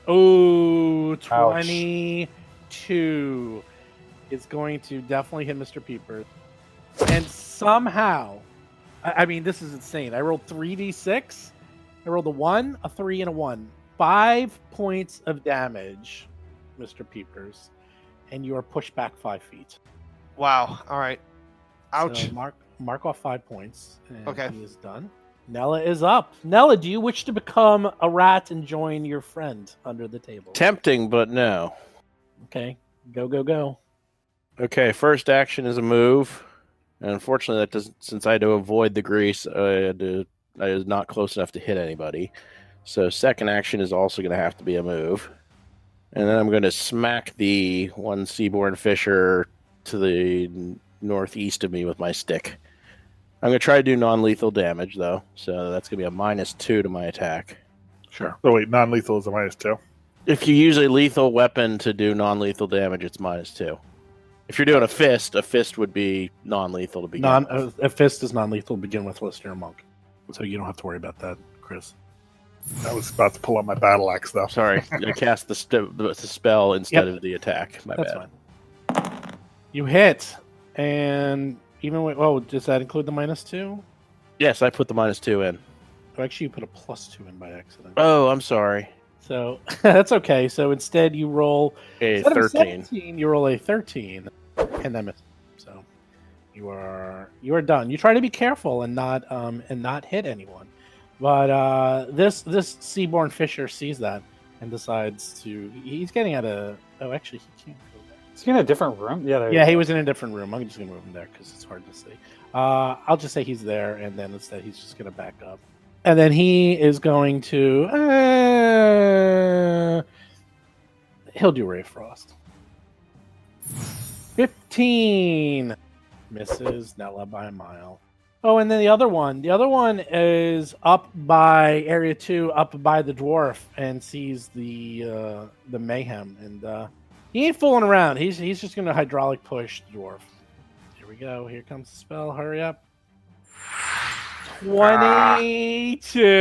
Oh, 22 is going to definitely hit Mr. Peepers. And somehow, I mean, this is insane. I rolled 3d6. I rolled a 1, a 3, and a 1. 5 points of damage, Mr. Peepers. And you are pushed back 5 feet. Wow. All right. Ouch. So mark off 5 points. And Okay. He is done. Nella is up. Nella, do you wish to become a rat and join your friend under the table? Tempting, but no. Okay. Go. Okay, first action is a move. And unfortunately, that doesn't. Since I had to avoid the grease, I was not close enough to hit anybody. So second action is also going to have to be a move. And then I'm going to smack the one seaborn fisher to the northeast of me with my stick. I'm going to try to do non-lethal damage, though. So that's going to be a -2 to my attack. Sure. So wait, non-lethal is a -2. If you use a lethal weapon to do non-lethal damage, it's -2. If you're doing a fist would be non-lethal to begin with. A fist is non-lethal to begin with, unless you're a monk. So you don't have to worry about that, Chris. I was about to pull out my battle axe, though. Sorry, I cast the spell instead of the attack. My That's bad. fine. You hit, and even with, does that include the -2? Yes, I put the -2 in. Oh, actually, you put a +2 in by accident. Oh, I'm sorry. So that's okay. So instead, you roll A instead of a 13. 17, you roll a 13, and then miss. So you are done. You try to be careful and not hit anyone, but this seaborn fisher sees that and decides to. He's getting at a. Oh, actually, he can't go there. Is he in a different room? Yeah, there Yeah, you he go. was in a different room. I'm just gonna move him there because it's hard to see. I'll just say he's there, and then instead he's just gonna back up, and then he is going to. He'll do Ray of Frost. 15 misses Nella by a mile. Oh, and then the other one is up by Area 2, up by the dwarf, and sees the mayhem, and he ain't fooling around. He's just gonna hydraulic push the dwarf. Here we go. Here comes the spell. Hurry up.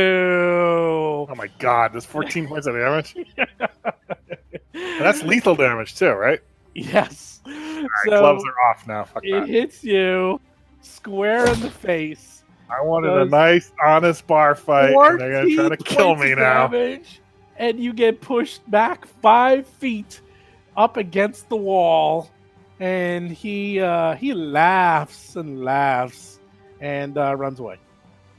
22. Oh my god, there's 14 points of damage. And that's lethal damage too, right? Yes. All right, So gloves are off now. Fuck it that. hits you square in the face. I wanted a does nice, honest bar fight, and they're gonna try to 14 kill points me of now. damage, and you get pushed back 5 feet up against the wall, and he laughs and laughs and runs away.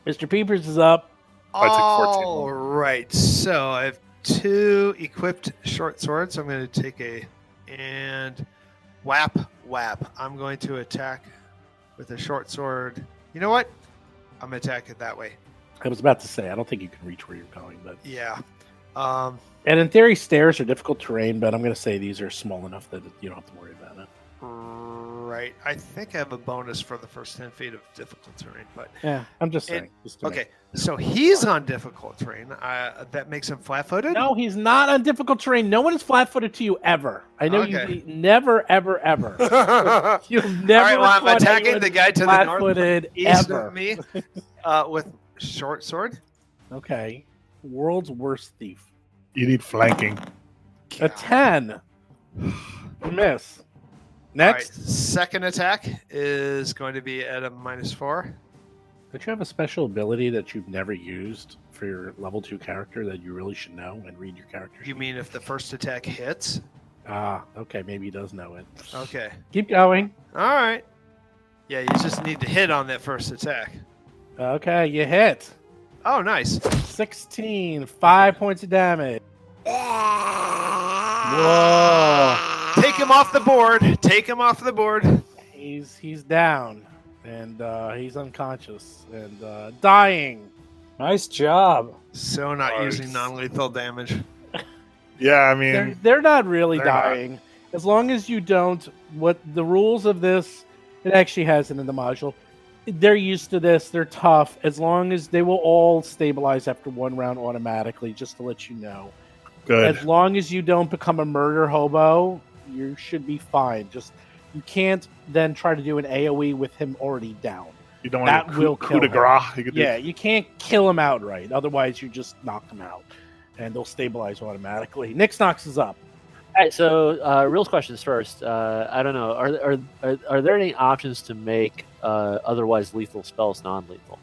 Mr. Peepers is up. I took 14 All right. So I have 2 equipped short swords. I'm going to take and whap. I'm going to attack with a short sword. You know what? I'm going to attack it that way. I was about to say, I don't think you can reach where you're going, but Yeah. and in theory, stairs are difficult terrain, but I'm going to say these are small enough that you don't have to worry about it. Right. I think I have a bonus for the first 10 feet of difficult terrain, but Yeah, I'm just saying. And- just to make- okay. So he's on difficult terrain. That makes him flat-footed. No, he's not on difficult terrain. No one is flat-footed to you ever. I know Okay. you never, ever, ever. All You've never. right. Well, I'm fought attacking anyone the guy to the flat-footed northeast ever. of me with short sword. Okay, world's worst thief. You need flanking. A 10. Miss. All right, Next. second attack is going to be at a -4. Don't you have a special ability that you've never used for your level 2 character that you really should know and read your character You sheet? mean if the first attack hits? Ah, okay, maybe he does know it. Okay. Keep going. All right. Yeah, you just need to hit on that first attack. Okay, you hit. Oh, nice. 16, 5 points of damage. Whoa. Take him off the board. Take him off the board. He's down, and he's unconscious and dying. Nice job. So not Nice. using non-lethal damage. Yeah, I mean, They're not really they're not. dying. As long as you don't, what the rules of this, it actually has it in the module. They're used to this. They're tough. As long as they will all stabilize after one round automatically, just to let you know. Good. As long as you don't become a murder hobo, you should be fine. Just you can't then try to do an AoE with him already down. You don't That want will coup kill de him. grace. You could do- Yeah, you can't kill him outright. Otherwise, you just knock him out, and they'll stabilize automatically. Nix Nox is up. All right, so real questions first. I don't know. Are there any options to make otherwise lethal spells non-lethal?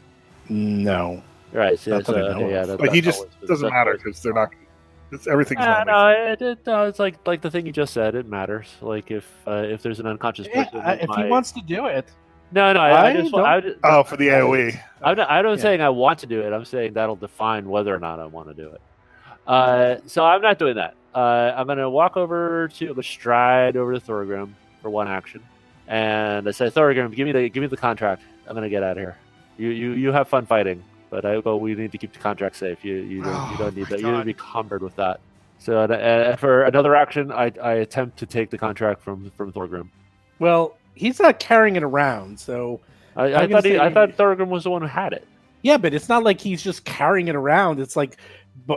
No. Right. So, Not that I know okay, yeah, of. that, Like he that's just always- doesn't that's matter always- because they're not. It's everything's not. No, it's like the thing you just said. It matters. Like if there's an unconscious person, that If he might- wants to do it, No, I I just don't- I, Oh, for the AOE. I'm not Yeah. saying I want to do it. I'm saying that'll define whether or not I want to do it. So I'm not doing that. I'm gonna walk over to stride over to Thorgrim for one action, and I say, Thorgrim, give me the contract. I'm gonna get out of here. You have fun fighting, but we need to keep the contract safe. You don't need my that. You don't God. be cumbered with that. So for another action, I attempt to take the contract from Thorgrim. well, he's not carrying it around, so I I'm gonna say- thought Thorgrim was the one who had it. yeah, but it's not like he's just carrying it around. It's like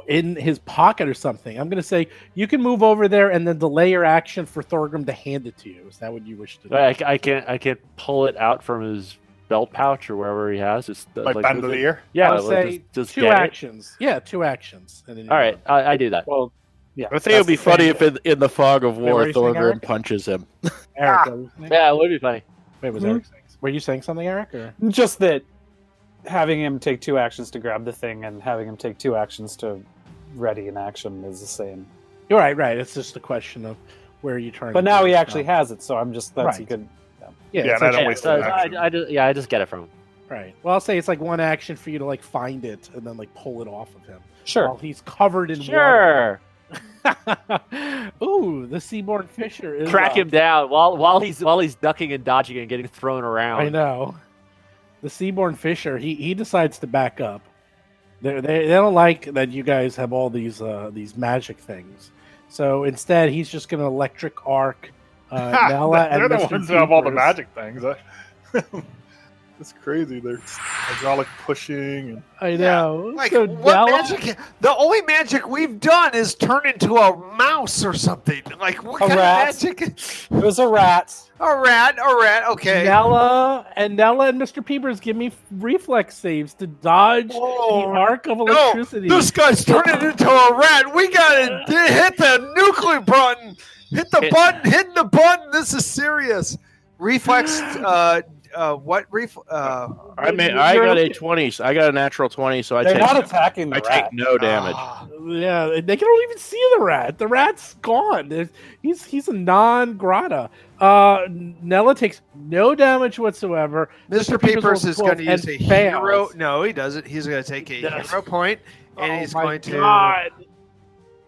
in his pocket or something. I'm going to say you can move over there and then delay your action for Thorgrim to hand it to you. Is that what you wish to do? I can't pull it out from his belt pouch or wherever he has. It's Like bandolier. Yeah, I would say just two get it. actions. Yeah, 2 actions. And then All right, I do that. Well, yeah. I think it would be funny if in the fog of Wait, what war, are you saying, Thorgrim Erik? punches him. Eric, what were you saying? Yeah, it would be funny. Wait, was Mhm. Eric saying? Were you saying something, Eric? Or? Just that having him take 2 actions to grab the thing and having him take 2 actions to ready an action is the same. You're right. It's just a question of where you turn. But now he actually has it, so I'm just Right. he could. Yeah, Yeah, it's and I like- don't Yeah, waste so an action. I just get it from him. right. Well, I'll say it's like 1 action for you to like find it and then like pull it off of him Sure. while he's covered in water. Sure. Ooh, the Seaborn Fisher is Track up. him down while he's ducking and dodging and getting thrown around. I know. The Seaborn Fisher, he decides to back up. They don't like that you guys have all these magic things. So instead, he's just going to electric arc Nella They're and the Mr. ones who have all the Peepers. magic things. It's crazy. They're hydraulic pushing. And... I know. Like So what Nella- magic? The only magic we've done is turn into a mouse or something. Like what A kind rat. of magic? It was a rat. A rat. Okay. Nella and Mr. Peepers give me reflex saves to dodge Oh, the arc of No, electricity. this guy's turning into a rat. We gotta hit the nuclear button. Hit the button. Hit the button. This is serious. Reflex. What I got a 20. So I got a natural 20, so I They're take not attacking the I rat. take no damage. Yeah, they don't even see the rat. The rat's gone. He's a non-grata. Nella takes no damage whatsoever. Mr. Peepers Peepers rolls is 12 going to use a and fails. hero. No, he doesn't. He's going to take a Yes. hero point, and Oh he's my going to God.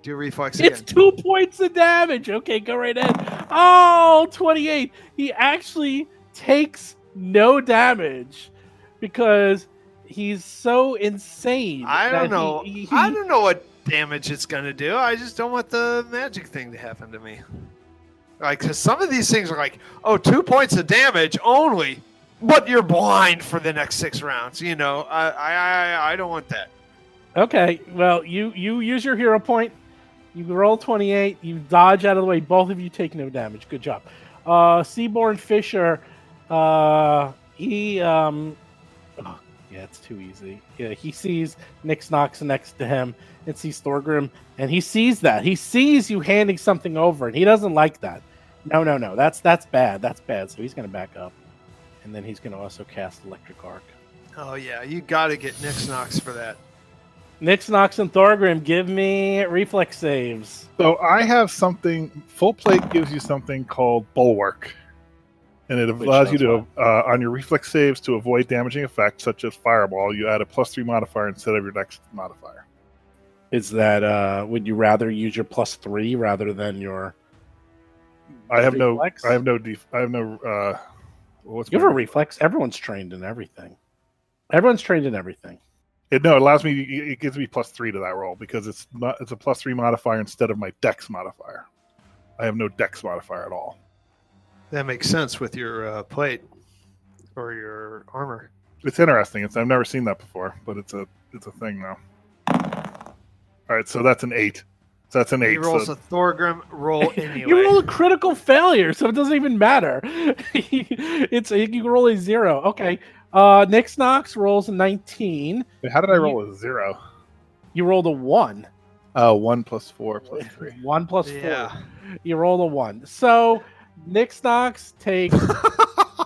do reflex It's again. 2 points of damage. Okay, go right in. Oh, 28. He actually takes no damage because he's so insane. I that don't know. he- I don't know what damage it's going to do. I just don't want the magic thing to happen to me. Like, because some of these things are like, oh, 2 points of damage only, but you're blind for the next 6 rounds. You know, I don't want that. Okay, well, you use your hero point. You roll 28. You dodge out of the way. Both of you take no damage. Good job. Seaborn Fisher, yeah, it's too easy. Yeah, he sees Nix Nox next to him and sees Thorgrim, and he sees that. He sees you handing something over, and he doesn't like that. No. That's bad. That's bad. So he's going to back up, and then he's going to also cast Electric Arc. Oh, yeah, you got to get Nix Nox for that. Nix Nox and Thorgrim, give me reflex saves. So I have something. Full plate gives you something called Bulwark, and it allows you to on your reflex saves to avoid damaging effects such as Fireball. You add a +3 modifier instead of your next modifier. Is that would you rather use your +3 rather than your? I have Reflex? no. What's You my have a reflex. Everyone's trained in everything. It allows me. It gives me +3 to that roll because it's a +3 modifier instead of my Dex modifier. I have no dex modifier at all. That makes sense with your plate or your armor. It's interesting. I've never seen that before, but it's a thing now. All right, so that's an 8. So that's an 8. He rolls so a Thorgrim roll anyway. You roll a critical failure, so it doesn't even matter. You can roll a 0. Okay. Nix Knox rolls a 19. how did I roll a 0? You rolled a 1. Oh, 1 plus 4 plus 3. 1 plus 4. Yeah. You rolled a 1. So Nix Knox takes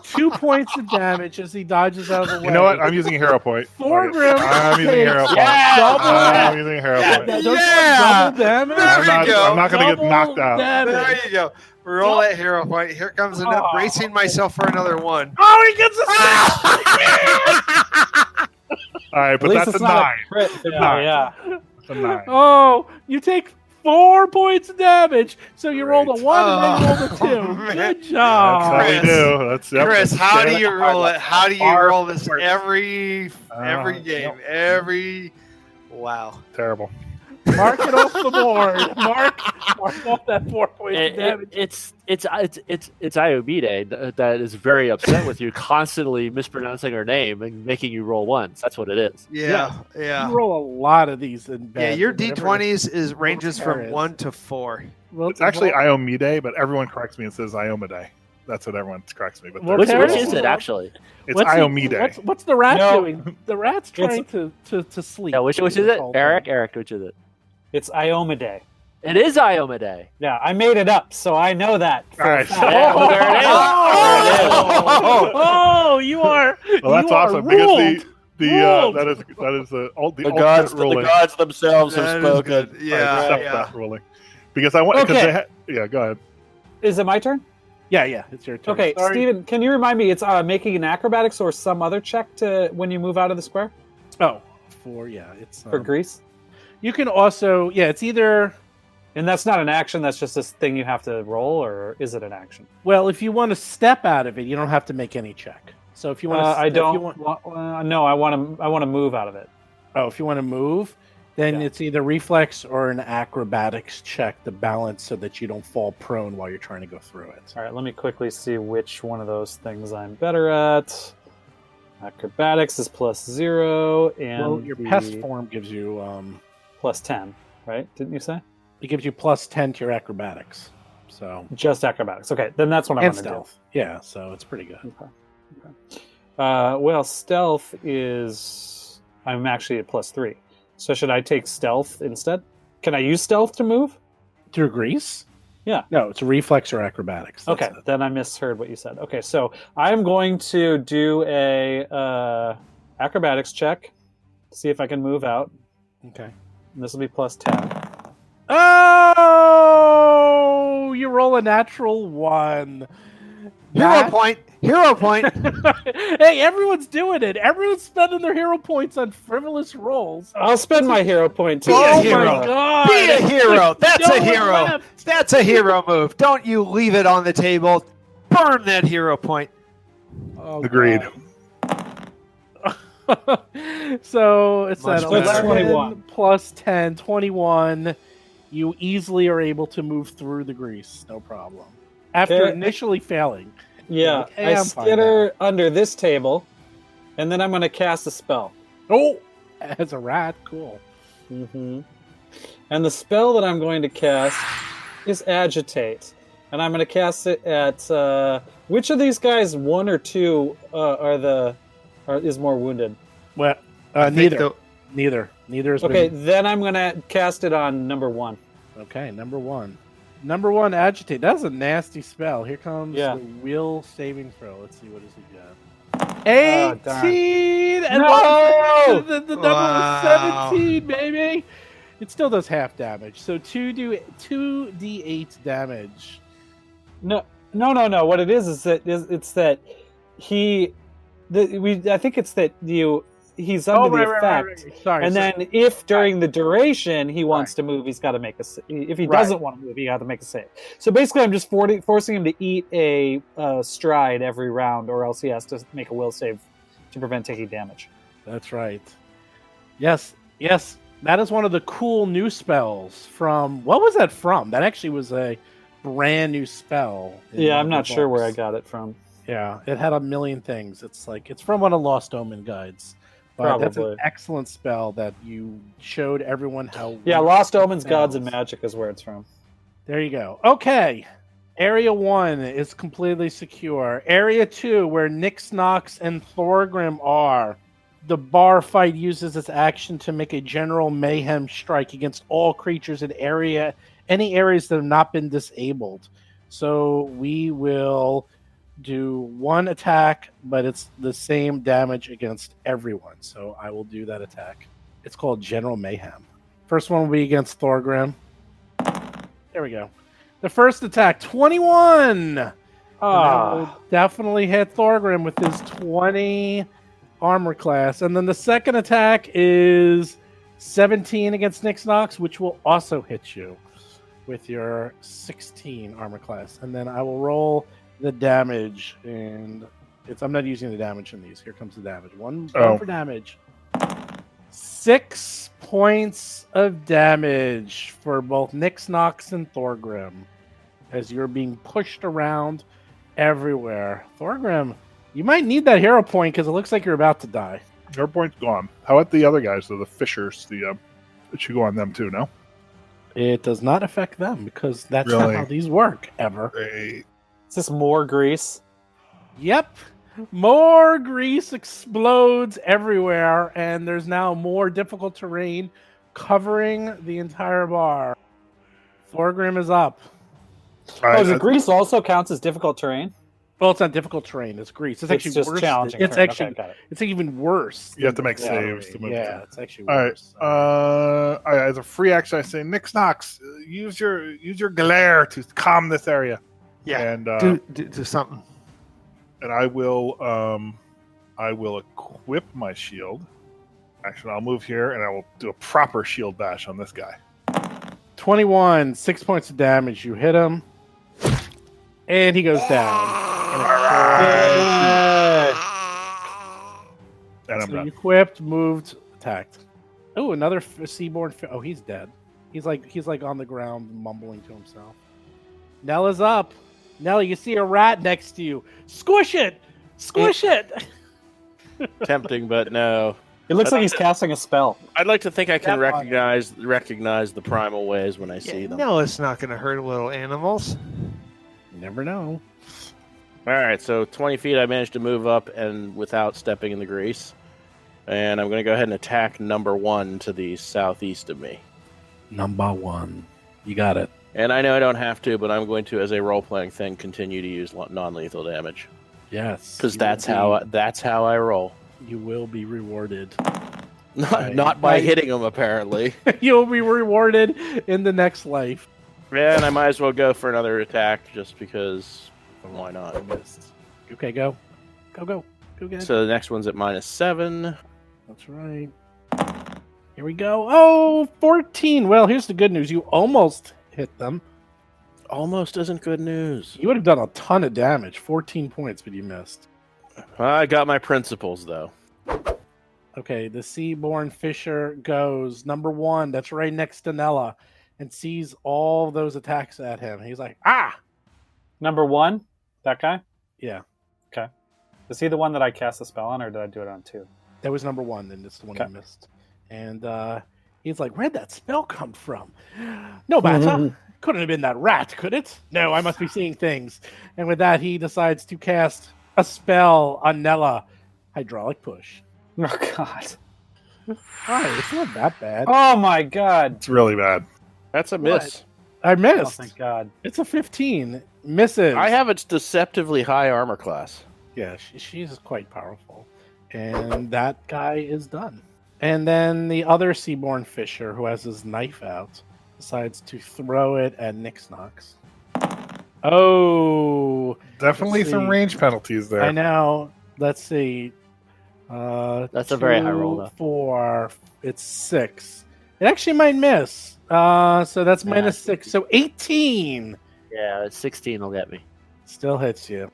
2 points of damage as he dodges out of the way. You know what? I'm using a hero point. Thorgrim I'm using a hero point. I'm using a hero point. Don't you want double damage? I'm not going to get knocked out. There you go. Roll that hero point. Here comes another. Bracing myself for another one. Oh, he gets a 6! All right, but that's a 9. Yeah. That's a 9. Oh, you take 4 points of damage. So you rolled a 1 and then you rolled a 2. man. Good job. That's how we do. Chris, how do you roll it? How do you roll this Hard. every game? Wow. Terrible. Mark it off the board. Mark off that 4 points of damage. It's Iomide that is very upset with you, constantly mispronouncing her name and making you roll ones. That's what it is. Yeah. You roll a lot of these in bed. Yeah, your D20s ranges from 1 to 4. Well, It's actually Iomide, but everyone corrects me and says Iomide. That's what everyone corrects me. But Well, Which Peril? is it actually? it's Iomide. What's the rat No. doing? The rat's trying to sleep. Yeah, which is it? Eric, which is it? It's Iomide. It is Iomide. Yeah, I made it up, so I know that. For All a right. fact. Yeah, well, there it is. Oh, you are. Well, that's you are awesome ruled. because that is the ultimate ruling. gods themselves That have is spoken. good. I Yeah, accept yeah. that ruling because I want. Okay. Yeah, go ahead. Is it my turn? Yeah, it's your turn. Okay, Sorry. Steven, can you remind me? It's making an acrobatics or some other check to when you move out of the square Oh, it's for Greece, You can also, it's either. and that's not an action. That's just this thing you have to roll, or is it an action? Well, if you want to step out of it, you don't have to make any check. So if you want to, I don't. If you want, No, I want to move out of it. if you want to move, then Yeah. it's either reflex or an acrobatics check to balance so that you don't fall prone while you're trying to go through it. All right, let me quickly see which one of those things I'm better at. Acrobatics is +0, and Well, your pest form gives you +10, right? Didn't you say? it gives you +10 to your acrobatics. So Just acrobatics. Okay, then that's what I'm and going to do. stealth. Yeah, so it's pretty good. Okay. Well, stealth is... I'm actually at +3. So should I take stealth instead? Can I use stealth to move? Through grease? Yeah. No, it's a reflex or acrobatics. That's Okay, it. then I misheard what you said. Okay, so I'm going to do a acrobatics check, see if I can move out. Okay. And this will be +10. Oh, you roll a natural 1. Hero point. Hey, everyone's doing it. Everyone's spending their hero points on frivolous rolls. I'll spend my hero point too. Be a Oh hero. my god! Be a hero. That's No a one hero. left. That's a hero move. Don't you leave it on the table. Burn that hero point. Oh, Agreed. God. So it's Much that better. 11 21. plus 10, 21. You easily are able to move through the grease, no problem. After Okay. initially failing. Yeah, Okay, I I'm fine skitter under this table, and then I'm going to cast a spell. Oh, as a rat, cool. Mm-hmm. And the spell that I'm going to cast is Agitate. And I'm going to cast it at... which of these guys, 1 or 2, is more wounded? Well, I think neither. Neither is Okay, then I'm going to cast it on number 1. Okay, number 1. Number 1, Agitate. That's a nasty spell. Here comes Yeah. the will saving throw. Let's see, what does he get? Oh, darn. 18! And No! the number Wow. was 17, baby! It still does half damage. So 2d8 damage. No. What it is that it's that he... I think it's that he's under the effect. Sorry. And then if during the duration he wants to move, he's got to make a if he Right. doesn't want to move, he got to make a save. So basically I'm just forcing him to eat a stride every round, or else he has to make a will save to prevent taking damage. That's right. Yes. That is one of the cool new spells from... What was that from? That actually was a brand new spell. in Yeah, one I'm of the not sure where I books. got it from. Yeah, it had a million things. It's from one of Lost Omen guides. But that's an Probably. excellent spell that you showed everyone how. Yeah, wonderful Lost it Omens, Gods, and sounds. Magic is where it's from. There you go. Okay. Area 1 is completely secure. Area 2, where Nyx, Nox, and Thorgrim are. The bar fight uses its action to make a general mayhem strike against all creatures in any areas that have not been disabled. So we will do one attack, but it's the same damage against everyone. So I will do that attack. It's called General Mayhem. First one will be against Thorgrim. There we go. The first attack, 21. That will definitely hit Thorgrim with his 20 armor class. And then the second attack is 17 against Nyx Nox, which will also hit you with your 16 armor class. And then I will roll the damage. And I'm not using the damage in these. Here comes the damage. One for damage. 6 points of damage for both Nyx Nox and Thorgrim as you're being pushed around everywhere. Thorgrim, you might need that hero point because it looks like you're about to die. Your point's gone. How about the other guys, though? The fishers, it should go on them too, no? It does not affect them because that's Really? not how these work ever. Hey, Is this more grease? Yep. More grease explodes everywhere, and there's now more difficult terrain covering the entire bar. Thorgrim is up. all right, Oh, the grease also counts as difficult terrain? Well, it's not difficult terrain. It's grease. It's actually just worse. challenging. It's terrain. actually Okay, got it. it's even worse. You have to than make terrain. saves to move Yeah, through. it's actually all right. worse. All right. As a free action, I say, Nyx Nox, use your glare to calm this area. Yeah. And Do something. and I will equip my shield. Actually, I'll move here and I will do a proper shield bash on this guy. 21, 6 points of damage. You hit him, and he goes down. And I'm So done. you equipped, moved, attacked. Oh, another seaborn. Oh, he's dead. He's like on the ground, mumbling to himself. Nella's up. Nella, you see a rat next to you. Squish it! Squish it! Tempting, but no. It looks like he's casting a spell. I'd like to think I can Step on it. recognize the primal ways when I see them. No, it's not going to hurt little animals. You never know. All right, so 20 feet I managed to move up and without stepping in the grease. And I'm going to go ahead and attack number 1 to the southeast of me. Number 1. You got it. And I know I don't have to, but I'm going to, as a role-playing thing, continue to use non-lethal damage. Yes. Because you that's will how I roll. be- You will be rewarded. Not by hitting them, apparently. You'll be rewarded in the next life. Yeah, and I might as well go for another attack just because. Why not? I missed. Okay, go. Go get it. So the next one's at -7. That's right. Here we go. Oh, 14. Well, here's the good news. You almost hit them. Almost isn't good news. You would have done a ton of damage. 14 points, but you missed. I got my principles, though. Okay, the Seaborn Fisher goes number 1. That's right next to Nella, and sees all those attacks at him. He's like, ah! Number 1, that guy? Yeah, Is he the one that I cast a spell on, or did I do it on 2? that was number 1, and it's the one Okay. you missed. And he's like, where'd that spell come from? No matter. Couldn't have been that rat, could it? No, I must be seeing things. And with that, he decides to cast a spell on Nella. Hydraulic push. Oh, God. Alright, it's not that bad. Oh, my God. It's really bad. That's a miss. I Oh, missed. thank God. It's a 15. Misses. I have its deceptively high armor class. Yeah, she's quite powerful. And that guy is done. And then the other Seaborn Fisher, who has his knife out, decides to throw it at Nyx Nox. Oh, Definitely Let's some see. range penalties there. I know. Let's see. That's a very high roll, though. 4. It's 6. It actually might miss. So that's Yeah. -6. So 18 Yeah, 16 will get me. still hits you.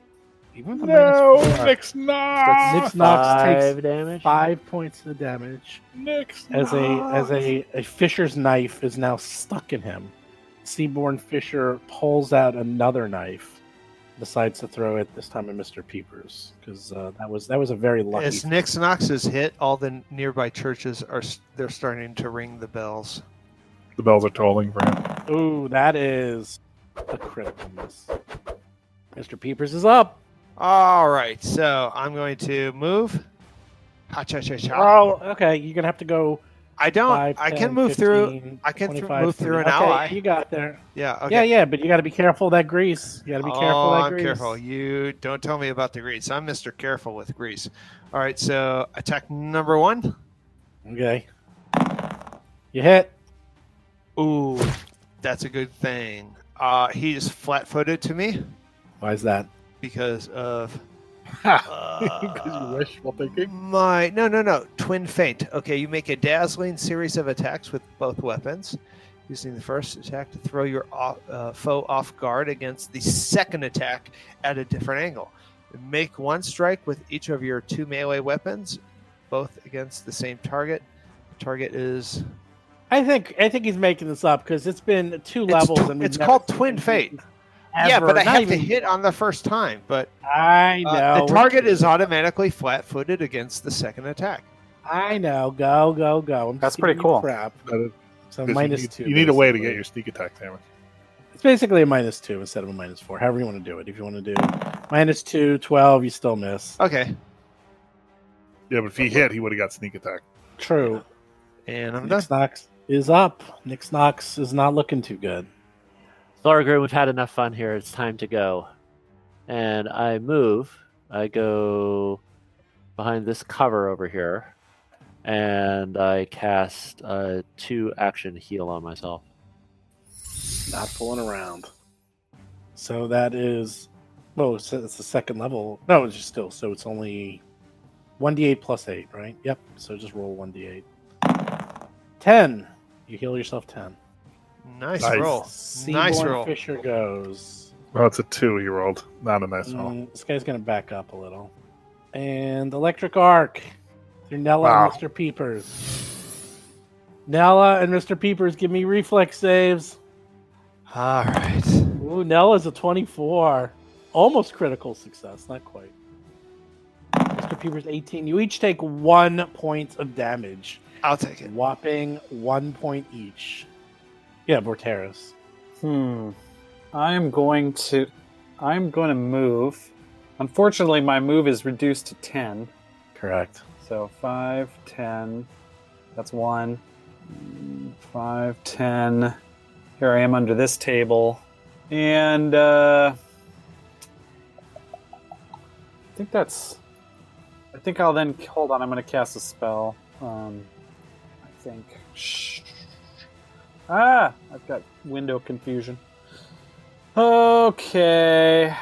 Even the No, -4. Nyx Nox. Nyx Nox takes 5 damage. 5 points of damage Nyx as Nox. a fisher's knife is now stuck in him. Seaborn Fisher pulls out another knife, decides to throw it this time at Mr. Peepers, because that was a very lucky. As Nix Knox is hit, all the nearby churches they're starting to ring the bells. The bells are tolling for him. Ooh, that is a critical miss. Mr. Peepers is up. All right, so I'm going to move. Ha-cha-cha-cha. Oh, okay. You're gonna have to go. I don't. 5, I 10, can move 15, through. I can 25, move through an 30. ally. Okay, you got there. Yeah. Okay. Yeah, but you got to be careful of that grease. You got to be careful of that I'm grease. careful. You don't tell me about the grease. I'm Mr. Careful with grease. All right, so attack number 1. Okay. You hit. Ooh, that's a good thing. He's flat-footed to me Why is that? because of Because you wishful thinking. my no twin feint. Okay, you make a dazzling series of attacks with both weapons, using the first attack to throw your foe off guard against the second attack at a different angle. Make one strike with each of your 2 melee weapons, both against the same target. The target is I think he's making this up because it's been 2 levels and it's called twin fate. Yeah, but I have to hit on the first time. But I know the target is automatically flat-footed against the second attack. I know. Go. I'm That's just pretty giving you cool. Crap. But So because -2. You need a way to basically. get your sneak attack damage. It's basically a -2 instead of a -4. However you want to do it. If you want to do -2, 12, you still miss. Okay, Yeah, but if he hit, he would have got sneak attack. True. and I'm done. Nix Knox is up. Nix Knox is not looking too good. Thorgrim, we've had enough fun here. It's time to go. And I move. I go behind this cover over here. And I cast 2 action heal on myself. Not fooling around. So that is... Oh, so it's the second level. No, it's just still. So it's only 1d8 plus 8, right? Yep. So just roll 1d8. 10. You heal yourself 10. Nice Nice. roll. Seaborn Nice roll. Fisher goes. Well, it's a 2 he rolled. Not a nice roll. This guy's going to back up a little. And Electric Arc through Nella Wow. and Mr. Peepers. Nella and Mr. Peepers, give me reflex saves. All right. Ooh, Nella's a 24. Almost critical success, not quite. Mr. Peepers, 18. You each take 1 point of damage. I'll take it. Whopping 1 point each. Yeah, Vorteris. I'm going to move. Unfortunately, my move is reduced to 10. Correct. So 5, 10. That's 1. 5, 10. Here I am under this table. And I think I'll then... Hold on, I'm going to cast a spell. I think... I've got window confusion. Okay.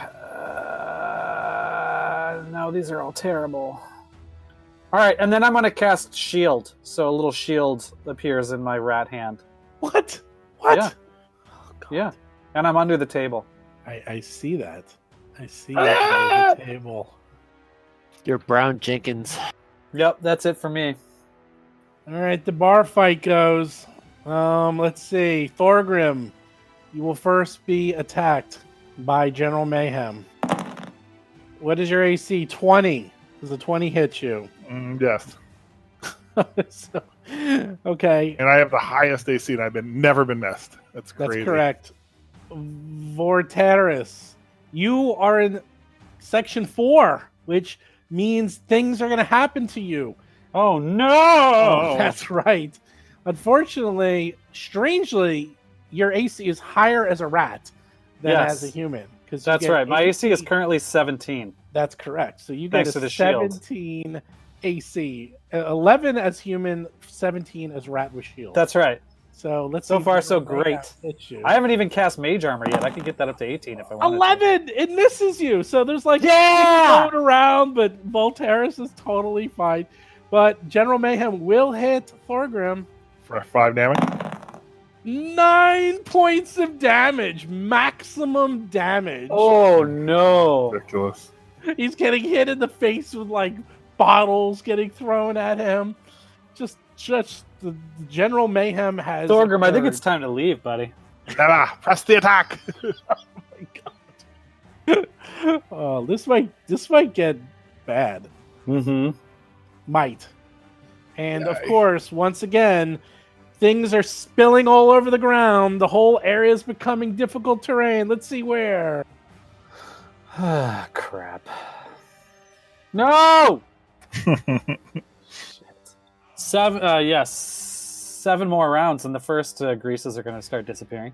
No, these are all terrible. All right, and then I'm going to cast shield. So a little shield appears in my rat hand. What? Yeah. Yeah. And I'm under the table. I see that. I see that on the table. You're Brown Jenkins. Yep, that's it for me. All right, the bar fight goes. Let's see. Thorgrim, you will first be attacked by General Mayhem. What is your AC? 20. Does a 20 hit you? Yes. So, okay, And I have the highest AC, and I've never been missed. That's crazy. that's correct. Vorteris, you are in Section 4, which means things are going to happen to you. Oh, no! Oh, that's right. Unfortunately, strangely, your AC is higher as a rat than Yes. as a human. That's right. My AC is currently 17. That's correct. So you Thanks got to a the shield. 17 AC, 11 as human, 17 as rat with shield. That's right. So let's. So see far, if so Rat great. hits you. I haven't even cast Mage Armor yet. I could get that up to 18 if I wanted 11. It misses you. So there's like Yeah! going around, but Volteris is totally fine. But General Mayhem will hit Thorgrim. For 5 damage. 9 points of damage, maximum damage. to. Oh, no. Ridiculous. He's getting hit in the face with like bottles getting thrown at him. Just the General Mayhem has. Thorgrim, I think occurred. it's time to leave, buddy. Emma, press the attack. Oh, this might get bad. Mm-hmm. Might. And of Yay. course, once again, things are spilling all over the ground. The whole area is becoming difficult terrain. Let's see where. Ah, crap. No! Shit. 7 more rounds, and the first greases are going to start disappearing.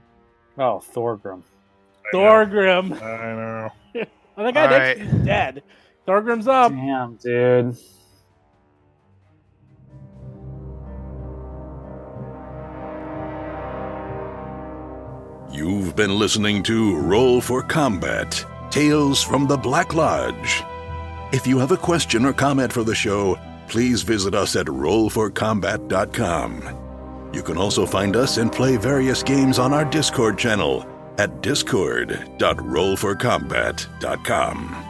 Oh, Thorgrim. Thorgrim. I know. Oh, that guy next to you is dead. Thorgrim's up. Damn, dude. You've been listening to Roll for Combat, Tales from the Black Lodge. If you have a question or comment for the show, please visit us at rollforcombat.com. You can also find us and play various games on our Discord channel at discord.rollforcombat.com.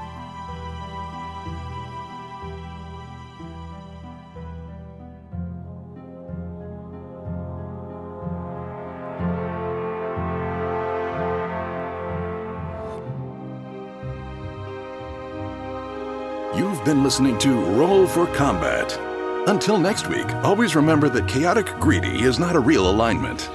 You've been listening to Roll for Combat. Until next week, always remember that chaotic greedy is not a real alignment.